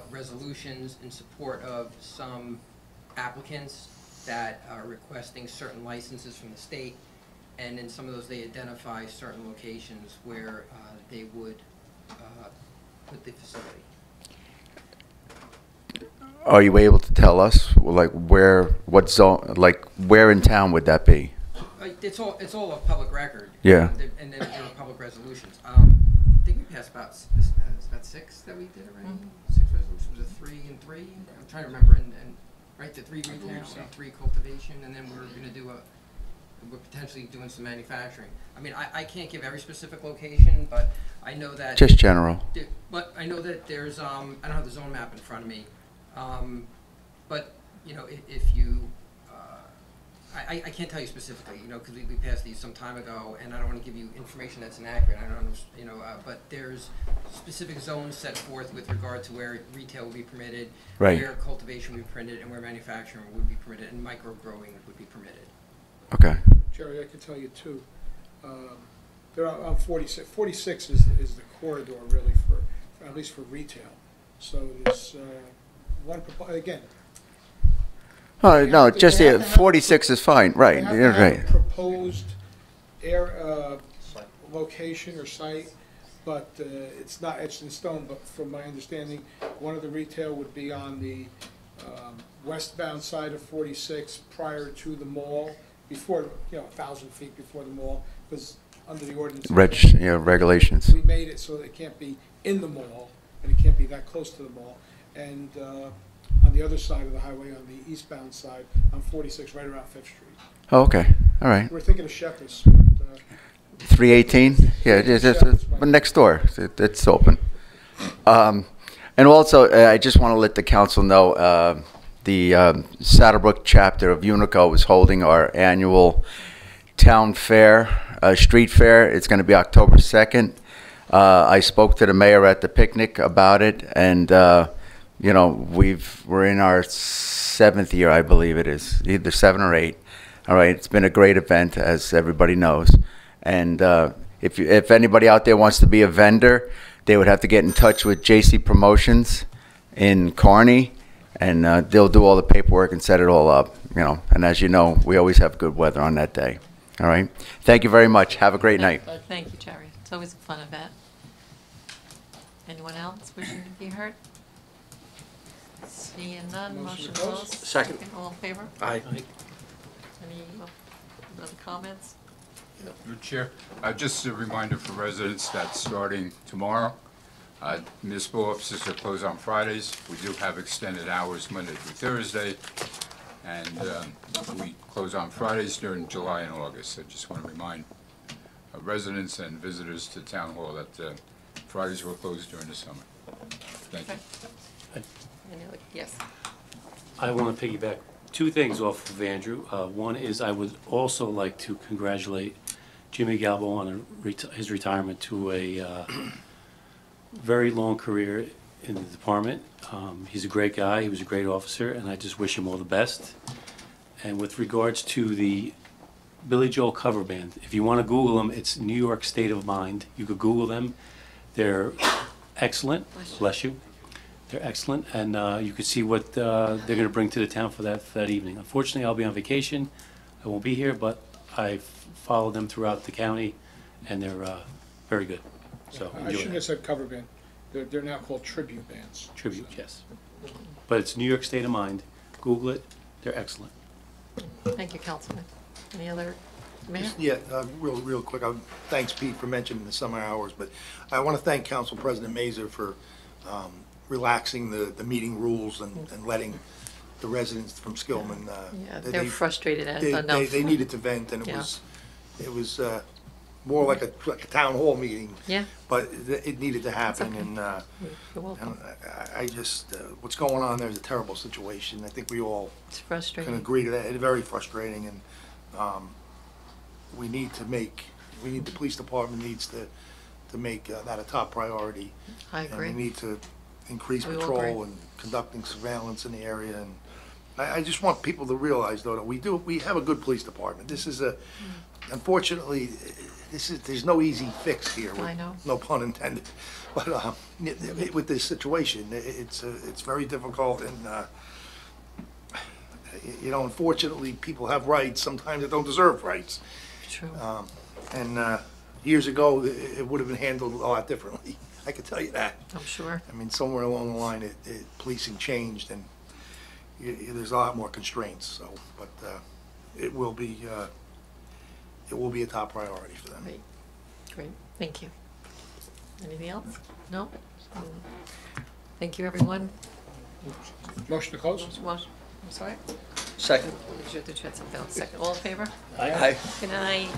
Speaker 6: resolutions in support of some applicants that are requesting certain licenses from the state, and in some of those they identify certain locations where they would put the facility.
Speaker 19: Are you able to tell us, like, what zone, like, where in town would that be?
Speaker 6: It's all a public record.
Speaker 19: Yeah.
Speaker 6: And there are public resolutions. I think we passed about six that we did already. 6 resolutions, a 3 and 3. I'm trying to remember. And right, the 3 retail, and 3 cultivation, and then we're going to do we're potentially doing some manufacturing. I mean, I can't give every specific location, but I know that.
Speaker 19: Just general.
Speaker 6: But I know that there's I don't have the zone map in front of me. But, you know, if you, I can't tell you specifically, you know, because we passed these some time ago, and I don't want to give you information that's inaccurate. I don't know, you know, but there's specific zones set forth with regard to where retail would be permitted,
Speaker 19: Right.
Speaker 6: where cultivation would be permitted, and where manufacturing would be permitted, and micro growing would be permitted.
Speaker 19: Okay.
Speaker 15: Jerry, I can tell you too, there are on 46. 46 is the corridor really for at least for retail. So there's one again.
Speaker 19: Oh, no, just the 46 is fine, right,
Speaker 15: They
Speaker 19: you're
Speaker 15: have to have
Speaker 19: right.
Speaker 15: a proposed location or site, but it's not etched in stone. But from my understanding, one of the retail would be on the westbound side of 46 prior to the mall, before, 1,000 feet before the mall, because under the ordinance.
Speaker 19: Regulations.
Speaker 15: We made it so that it can't be in the mall, and it can't be that close to the mall. And on the other side of the highway, on the eastbound side, on 46, right around 5th Street.
Speaker 19: Oh, okay, all right.
Speaker 15: We're thinking of Sheppes.
Speaker 19: 318? Yeah, it's next door. It's open. And also, I just want to let the council know, the Saddlebrook chapter of Unico is holding our annual town fair, street fair. It's going to be October 2nd. I spoke to the mayor at the picnic about it, and we're in our 7th year, I believe it is, either 7 or 8. All right, it's been a great event, as everybody knows. And if anybody out there wants to be a vendor, they would have to get in touch with JC Promotions in Kearney, and they'll do all the paperwork and set it all up. And as you know, we always have good weather on that day. All right. Thank you very much. Have a great night.
Speaker 1: Thank you, Jerry. It's always a fun event. Anyone else wishing to be heard? Seeing none, motion closed.
Speaker 18: Second.
Speaker 1: All in favor?
Speaker 18: Aye.
Speaker 1: Any other comments?
Speaker 2: Through the chair, just a reminder for residents that starting tomorrow, municipal offices are closed on Fridays. We do have extended hours Monday through Thursday, and we close on Fridays during July and August. I just want to remind residents and visitors to Town Hall that Fridays were closed during the summer. Thank you.
Speaker 1: Yes.
Speaker 14: I want to piggyback 2 things off of Andrew. One is I would also like to congratulate Jimmy Galbo on his retirement to a very long career in the department. He's a great guy, he was a great officer, and I just wish him all the best. And with regards to the Billy Joel cover band, if you want to Google them, it's New York State of Mind. You could Google them. They're excellent. Bless you. They're excellent, and you could see what they're going to bring to the town for that evening. Unfortunately, I'll be on vacation. I won't be here, but I followed them throughout the county, and they're very good. So
Speaker 15: I
Speaker 14: enjoy
Speaker 15: shouldn't
Speaker 14: that.
Speaker 15: have said cover band. They're now called tribute bands.
Speaker 14: Tribute, yes. But it's New York State of Mind. Google it. They're excellent.
Speaker 20: Thank you, Councilman. Any other, Mayor?
Speaker 3: Yeah, real quick, thanks Pete for mentioning the summer hours, but I want to thank Council President Mazur for relaxing the meeting rules and letting the residents from Skillman.
Speaker 20: Yeah, they're frustrated at enough.
Speaker 3: They needed to vent, and it was more like a town hall meeting.
Speaker 20: Yeah.
Speaker 3: But it needed to happen, and
Speaker 20: You're welcome.
Speaker 3: I just what's going on there is a terrible situation. I think we all
Speaker 20: It's frustrating.
Speaker 3: can agree to that. It's very frustrating, and we need the police department needs to make that a top priority.
Speaker 20: I agree.
Speaker 3: And we need to increase
Speaker 20: We all
Speaker 3: patrol
Speaker 20: agree.
Speaker 3: and conducting surveillance in the area. And I just want people to realize, though, that we have a good police department. This is unfortunately, there's no easy fix here.
Speaker 20: I know.
Speaker 3: No pun intended. But with this situation, it's very difficult, and unfortunately, people have rights. Sometimes they don't deserve rights.
Speaker 20: True.
Speaker 3: And years ago, it would have been handled a lot differently. I can tell you that.
Speaker 20: I'm sure.
Speaker 3: I mean, somewhere along the line, policing changed, and there's a lot more constraints. So, but it will be a top priority for them.
Speaker 20: Great. Great. Thank you. Anything else? No? Thank you, everyone.
Speaker 15: Motion to close?
Speaker 20: I'm sorry?
Speaker 18: Second.
Speaker 20: Did you have to tread something else? Second. All in favor?
Speaker 18: Aye.
Speaker 20: Good night.